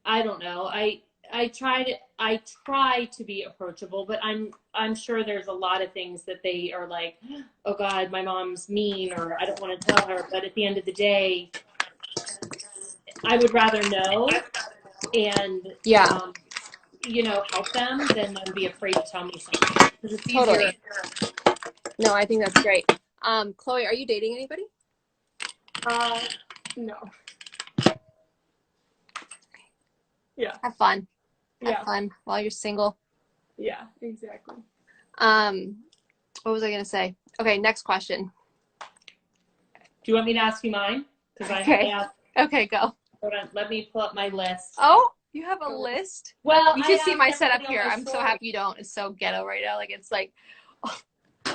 I don't know. I try to be approachable, but I'm sure there's a lot of things that they are like, oh God, my mom's mean, or I don't want to tell her. But at the end of the day, I would rather know and Yeah, you know, help them than them be afraid to tell me something, because it's easier. totally. No, I think that's great. Chloe, are you dating anybody? No. Yeah. Have fun. Yeah. Have fun while you're single. Yeah, exactly. What was I gonna say? Okay, next question. Do you want me to ask you mine? Because Okay. I asked. Okay, go. Hold on, let me pull up my list. Oh, you have a list? Well, You I should see asked my setup everybody here. on my I'm so story. happy you don't. It's so ghetto right now. Like, it's like, oh,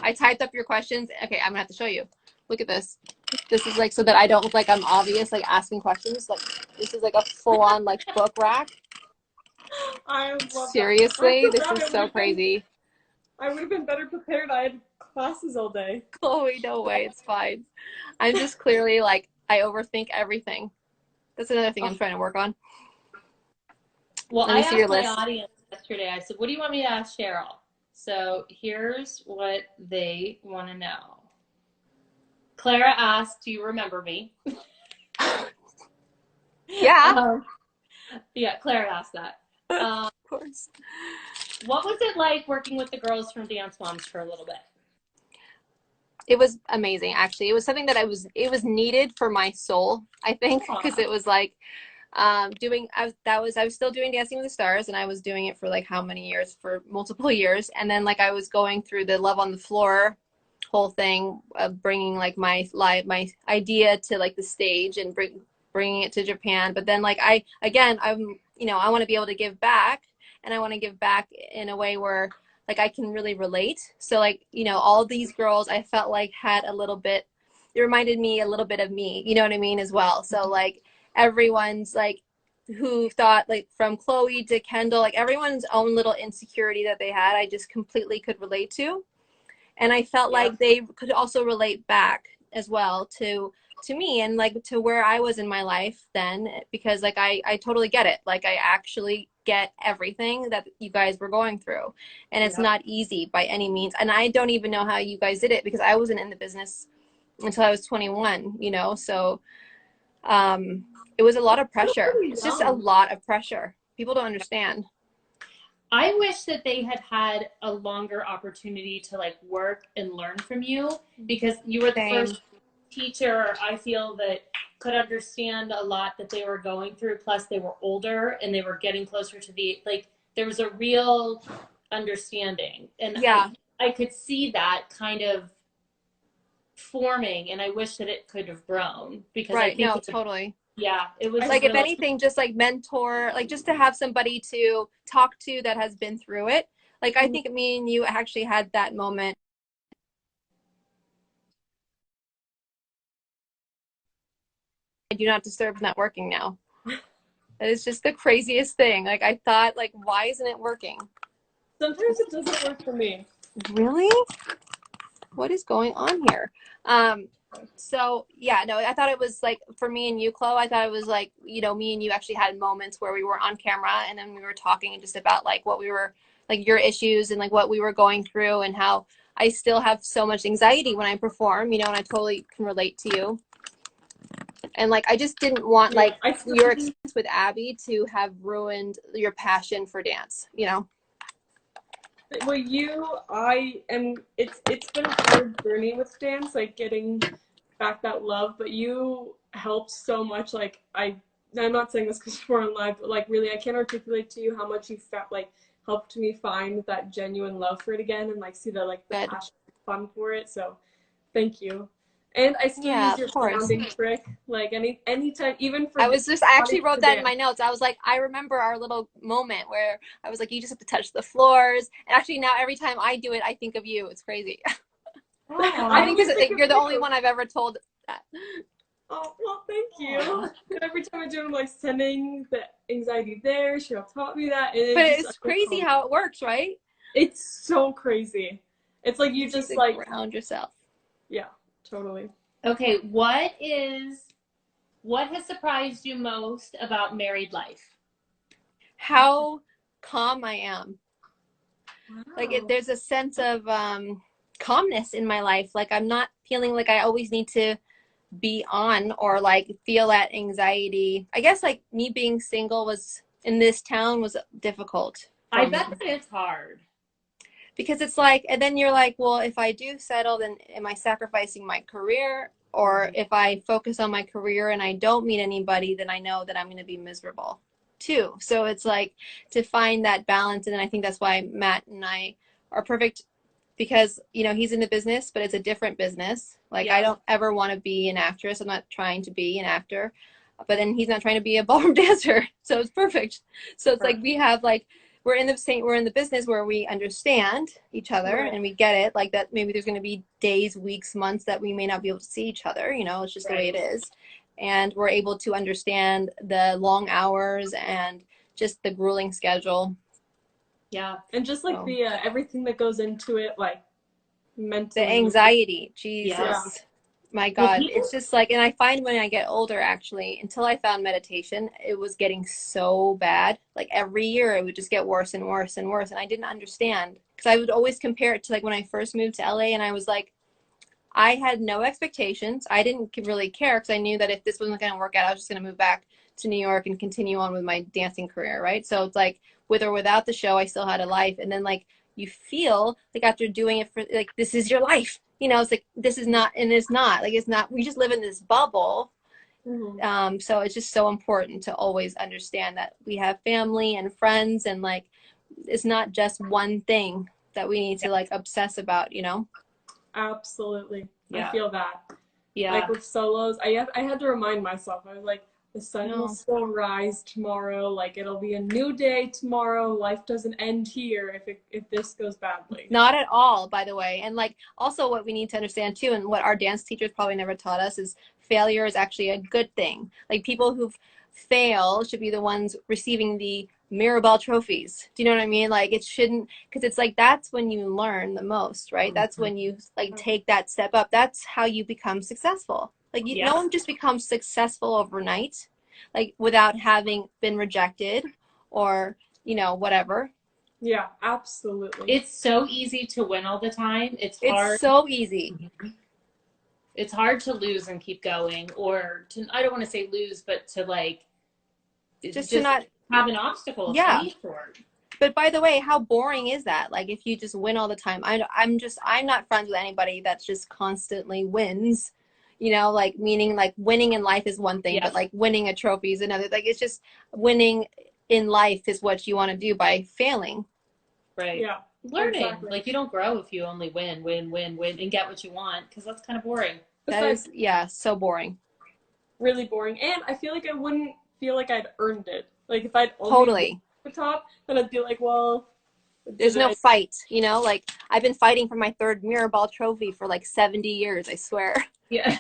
I typed up your questions. Okay, I'm gonna have to show you. Look at this. This is like so that I don't look like I'm obvious, like asking questions. Like, this is like a full-on like book rack. I love Seriously, that. this is so crazy. I would have been better prepared. I had classes all day. Chloe, no way. It's fine. I'm just clearly like, I overthink everything. That's another thing I'm trying to work on. Well, Let I me see your asked my list. audience yesterday, I said, what do you want me to ask Cheryl? So here's what they want to know. Clara asked, do you remember me? Yeah. Yeah, Clara asked that. Of course. What was it like working with the girls from Dance Moms for a little bit? It was amazing, actually. It was something that it was needed for my soul, I think, because it was like I was still doing Dancing with the Stars, and I was doing it for like how many years? For multiple years. And then like I was going through the Love on the Floor whole thing of bringing like my idea to like the stage and bringing it to Japan. But then like I'm I want to be able to give back, and I want to give back in a way where like I can really relate. So like, all these girls I felt like had a little bit, it reminded me a little bit of me, you know what I mean, as well. So like everyone's like, who thought, like from Chloe to Kendall, like everyone's own little insecurity that they had, I just completely could relate to. And I felt like they could also relate back as well to me, and like to where I was in my life then, because like I totally get it. Like I actually get everything that you guys were going through, and it's not easy by any means. And I don't even know how you guys did it, because I wasn't in the business until I was 21, so it was a lot of pressure. It's just a lot of pressure. People don't understand. I wish that they had had a longer opportunity to like work and learn from you, because you were the first teacher I feel that could understand a lot that they were going through. Plus they were older and they were getting closer to there was a real understanding, and I could see that kind of forming, and I wish that it could have grown, because I think totally. Yeah, it was like, if anything, just like mentor, like just to have somebody to talk to that has been through it. Like I think me and you actually had that moment. I do not disturb is not working now. That is just the craziest thing. Like I thought, like, why isn't it working? Sometimes it doesn't work for me. Really? What is going on here? So yeah, no, I thought it was like for me and you, Chloe, I thought it was like, you know, me and you actually had moments where we were on camera and then we were talking just about like what we were like your issues and like what we were going through and how I still have so much anxiety when I perform, you know, and I totally can relate to you. And like I just didn't want like your experience with Abby to have ruined your passion for dance, you know. Well, it's been a hard journey with dance, like getting back that love, but you helped so much. Like I'm not saying this because we're on live, but like really I can't articulate to you how much you like helped me find that genuine love for it again and like see the like the passion and fun for it. So thank you. And I still use your sounding trick, like anytime, even for. I actually wrote that in my notes. I was like, I remember our little moment where I was like, you just have to touch the floors. And actually now every time I do it, I think of you. It's crazy. I think you're the only one I've ever told that. Oh, well, thank you. Every time I do it, I'm like sending the anxiety there. Cheryl taught me that. And but it's crazy how it works, right? It's so crazy. It's like you just like ground yourself. Yeah, totally. Okay, what has surprised you most about married life? How calm I am. Wow. Like there's a sense of calmness in my life. Like I'm not feeling like I always need to be on or like feel that anxiety. I guess like me being single was in this town was difficult. I bet that it's hard. Because it's like, and then you're like, well, if I do settle, then am I sacrificing my career? Or if I focus on my career and I don't meet anybody, then I know that I'm going to be miserable too. So it's like to find that balance. And I think that's why Matt and I are perfect because, you know, he's in the business, but it's a different business. Like I don't ever want to be an actress. I'm not trying to be an actor, but then he's not trying to be a ballroom dancer. So it's perfect. So it's like we have like, we're in the business where we understand each other and we get it, like that maybe there's going to be days, weeks, months that we may not be able to see each other, you know, it's just the way it is. And we're able to understand the long hours and just the grueling schedule. Yeah. And just like the everything that goes into it, like mentally. The anxiety, Jesus. Yeah. My God, it's just like, and I find when I get older, actually, until I found meditation, it was getting so bad. Like every year, it would just get worse and worse and worse. And I didn't understand because I would always compare it to like when I first moved to LA and I was like, I had no expectations. I didn't really care because I knew that if this wasn't going to work out, I was just going to move back to New York and continue on with my dancing career, right? So it's like with or without the show, I still had a life. And then like you feel like after doing it for like, this is your life. You know, it's like, this is not, and it's not, like, it's not, we just live in this bubble. So it's just so important to always understand that we have family and friends and like, it's not just one thing that we need to like obsess about, you know? Absolutely. Yeah. I feel that. Yeah. Like with solos, I had to remind myself, I was like, the sun will still rise tomorrow. Like it'll be a new day tomorrow. Life doesn't end here if this goes badly. Not at all, by the way. And like also what we need to understand too, and what our dance teachers probably never taught us is failure is actually a good thing. Like people who fail should be the ones receiving the Mirabelle trophies. Do you know what I mean? Like it shouldn't, because it's like that's when you learn the most, right? That's when you like take that step up. That's how you become successful. Like no one just becomes successful overnight, like without having been rejected or, you know, whatever. Yeah, absolutely. It's so easy to win all the time. It's hard. It's so easy. It's hard to lose and keep going, or to, I don't want to say lose, but to like, just to not have an obstacle. Yeah. But by the way, how boring is that? Like if you just win all the time, I'm not friends with anybody that's just constantly wins. You know, like meaning like winning in life is one thing, but like winning a trophy is another. Like it's just winning in life is what you want to do by failing. Right. Yeah. Learning. Exactly. Like you don't grow if you only win and get what you want, because that's kind of boring. That is, so boring. Really boring. And I feel like I wouldn't feel like I'd earned it. Like if I'd only been at the top, then I'd be like, well, there's no fight, you know? Like I've been fighting for my third Mirabelle trophy for like 70 years, I swear. Yeah.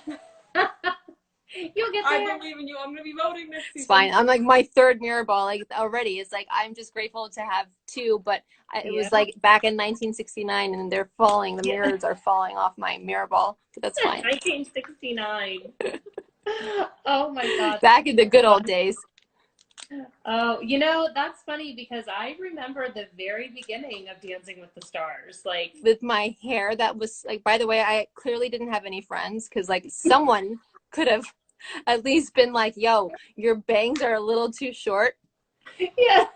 You'll get I there. believe in you. I'm gonna be voting next season. It's fine. I'm like my third mirror ball like already. It's like I'm just grateful to have two, but it was like back in 1969 and they're falling. The mirrors are falling off my mirror ball, but that's fine. 1969. Oh my God. Back in the good old days. Oh, that's funny because I remember the very beginning of Dancing with the Stars. Like With my hair that was like, by the way, I clearly didn't have any friends because like someone could have at least been like, yo, your bangs are a little too short. yeah.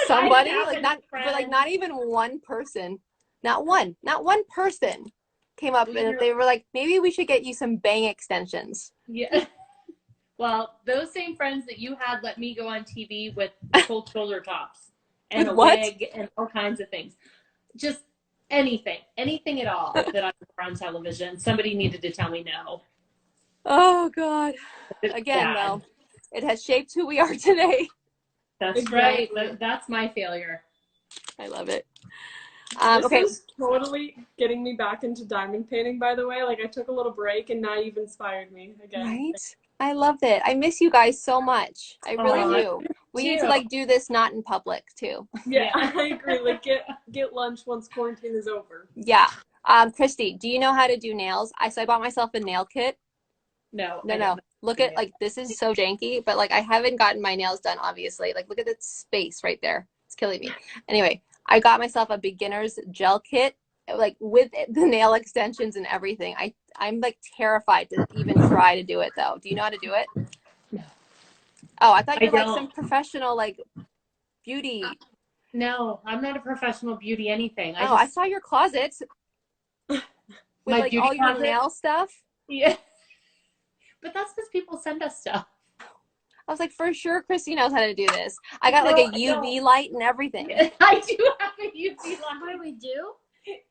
Somebody like not even one person, not one person came up and they were like, maybe we should get you some bang extensions. Yeah. Well, those same friends that you had let me go on TV with cold shoulder tops and a wig and all kinds of things. Just anything at all that I was on television. Somebody needed to tell me no. Oh God. Again, though, it has shaped who we are today. That's exactly right. That's my failure. I love it. This is totally getting me back into diamond painting, by the way. Like, I took a little break, and now you've inspired me again. Right? I love it. I miss you guys so much. I really do. We need to, like, do this not in public, too. Yeah, I agree. Like, get lunch once quarantine is over. Yeah. Christy, do you know how to do nails? So I bought myself a nail kit. No. Look at, like, this is so janky, but, like, I haven't gotten my nails done, obviously. Like, look at that space right there. It's killing me. Anyway, I got myself a beginner's gel kit, like, with the nail extensions and everything. I'm, like, terrified to even try to do it, though. Do you know how to do it? No. Oh, I thought you were, like, some professional, like, beauty. No, I'm not a professional beauty anything. I saw your closet with, my like, beauty all your nail stuff. Yeah. But that's because people send us stuff. I was like, for sure, Christy knows how to do this. I got like a UV light and everything. I do have a UV light. What do we do?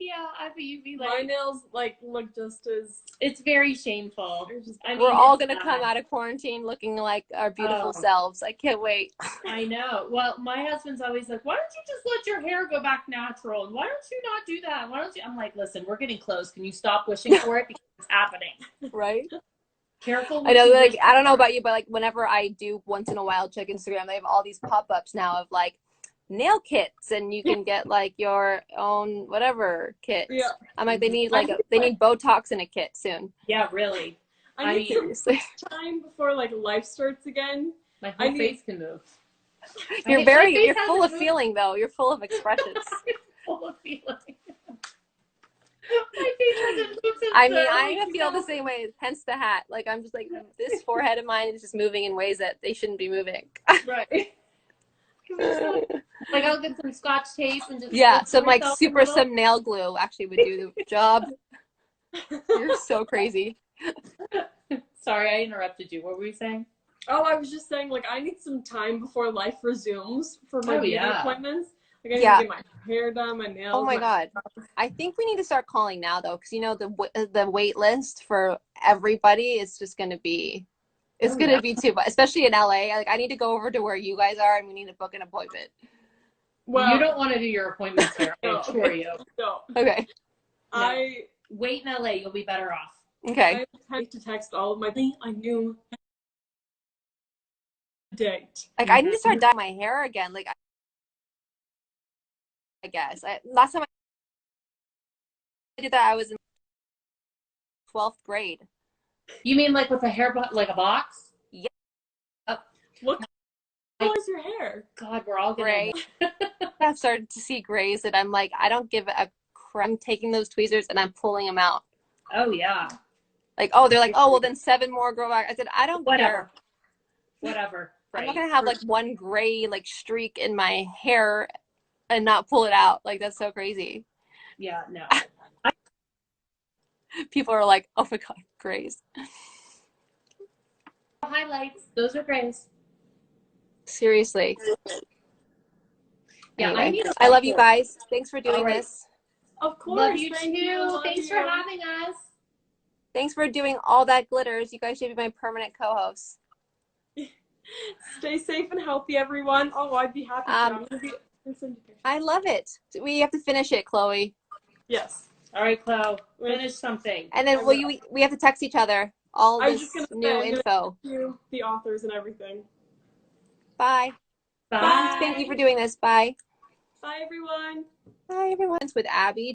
Yeah, I have a UV light. My nails like look just as. It's very shameful. We're all gonna come out of quarantine looking like our beautiful selves. I can't wait. I know. Well, my husband's always like, "Why don't you just let your hair go back natural? And why don't you not do that? Why don't you?" I'm like, "Listen, we're getting close. Can you stop wishing for it because it's happening?" Right. Careful. I know, like, I don't know about you, but like whenever I do once in a while check Instagram, they have all these pop-ups now of like nail kits and you can get like your own whatever kits. Yeah. I'm like, they need Botox in a kit soon. Yeah, really. I need some time before like life starts again. My whole face can move. You're full of feeling though. You're full of expressions. Full of feeling. My face hasn't moved since I feel the same way, hence the hat. Like, I'm just like, this forehead of mine is just moving in ways that they shouldn't be moving. Right. Like, I'll get some Scotch tape and just... Yeah, some nail glue actually would do the job. You're so crazy. Sorry, I interrupted you. What were you saying? Oh, I was just saying, like, I need some time before life resumes for my beauty appointments. Like, I need to get my hair done, my nails. Oh my God. I think we need to start calling now though, because you know the wait list for everybody is just going to be, be too much, especially in LA. Like, I need to go over to where you guys are and we need to book an appointment. Well, you don't want to do your appointments there. I assure you. No. Okay. No. Wait in LA. You'll be better off. Okay. I have to text all of my things. I knew date. Like, I need to start dyeing my hair again. Like, I guess. Last time I did that, I was in 12th grade. You mean like with a hair, like a box? Yeah. What color is your hair? God, we're all gray. I've started to see grays and I'm like, I don't give a crap. I'm taking those tweezers and I'm pulling them out. Oh, yeah. Like, they're like, well, then 7 more grow back. I said, I don't care. Whatever. Right. I'm not going to have like one gray like streak in my hair and not pull it out. Like, that's so crazy. Yeah, no. People are like, oh my God, grays. Highlights. Those are grays. Seriously. Yeah, anyway, I love you guys. Thanks for doing this. Of course. Love you too. Thanks for having us. Thanks for doing all that glitters. You guys should be my permanent co-hosts. Stay safe and healthy, everyone. Oh, I'd be happy. I love it. We have to finish it, Chloe. Yes. All right, Chloe. Finish something. And then we have to text each other. all I was this just gonna new say, info. you, the authors and everything. Bye. Bye. Thank you for doing this. Bye. Bye, everyone. Bye, everyone. It's with Abby.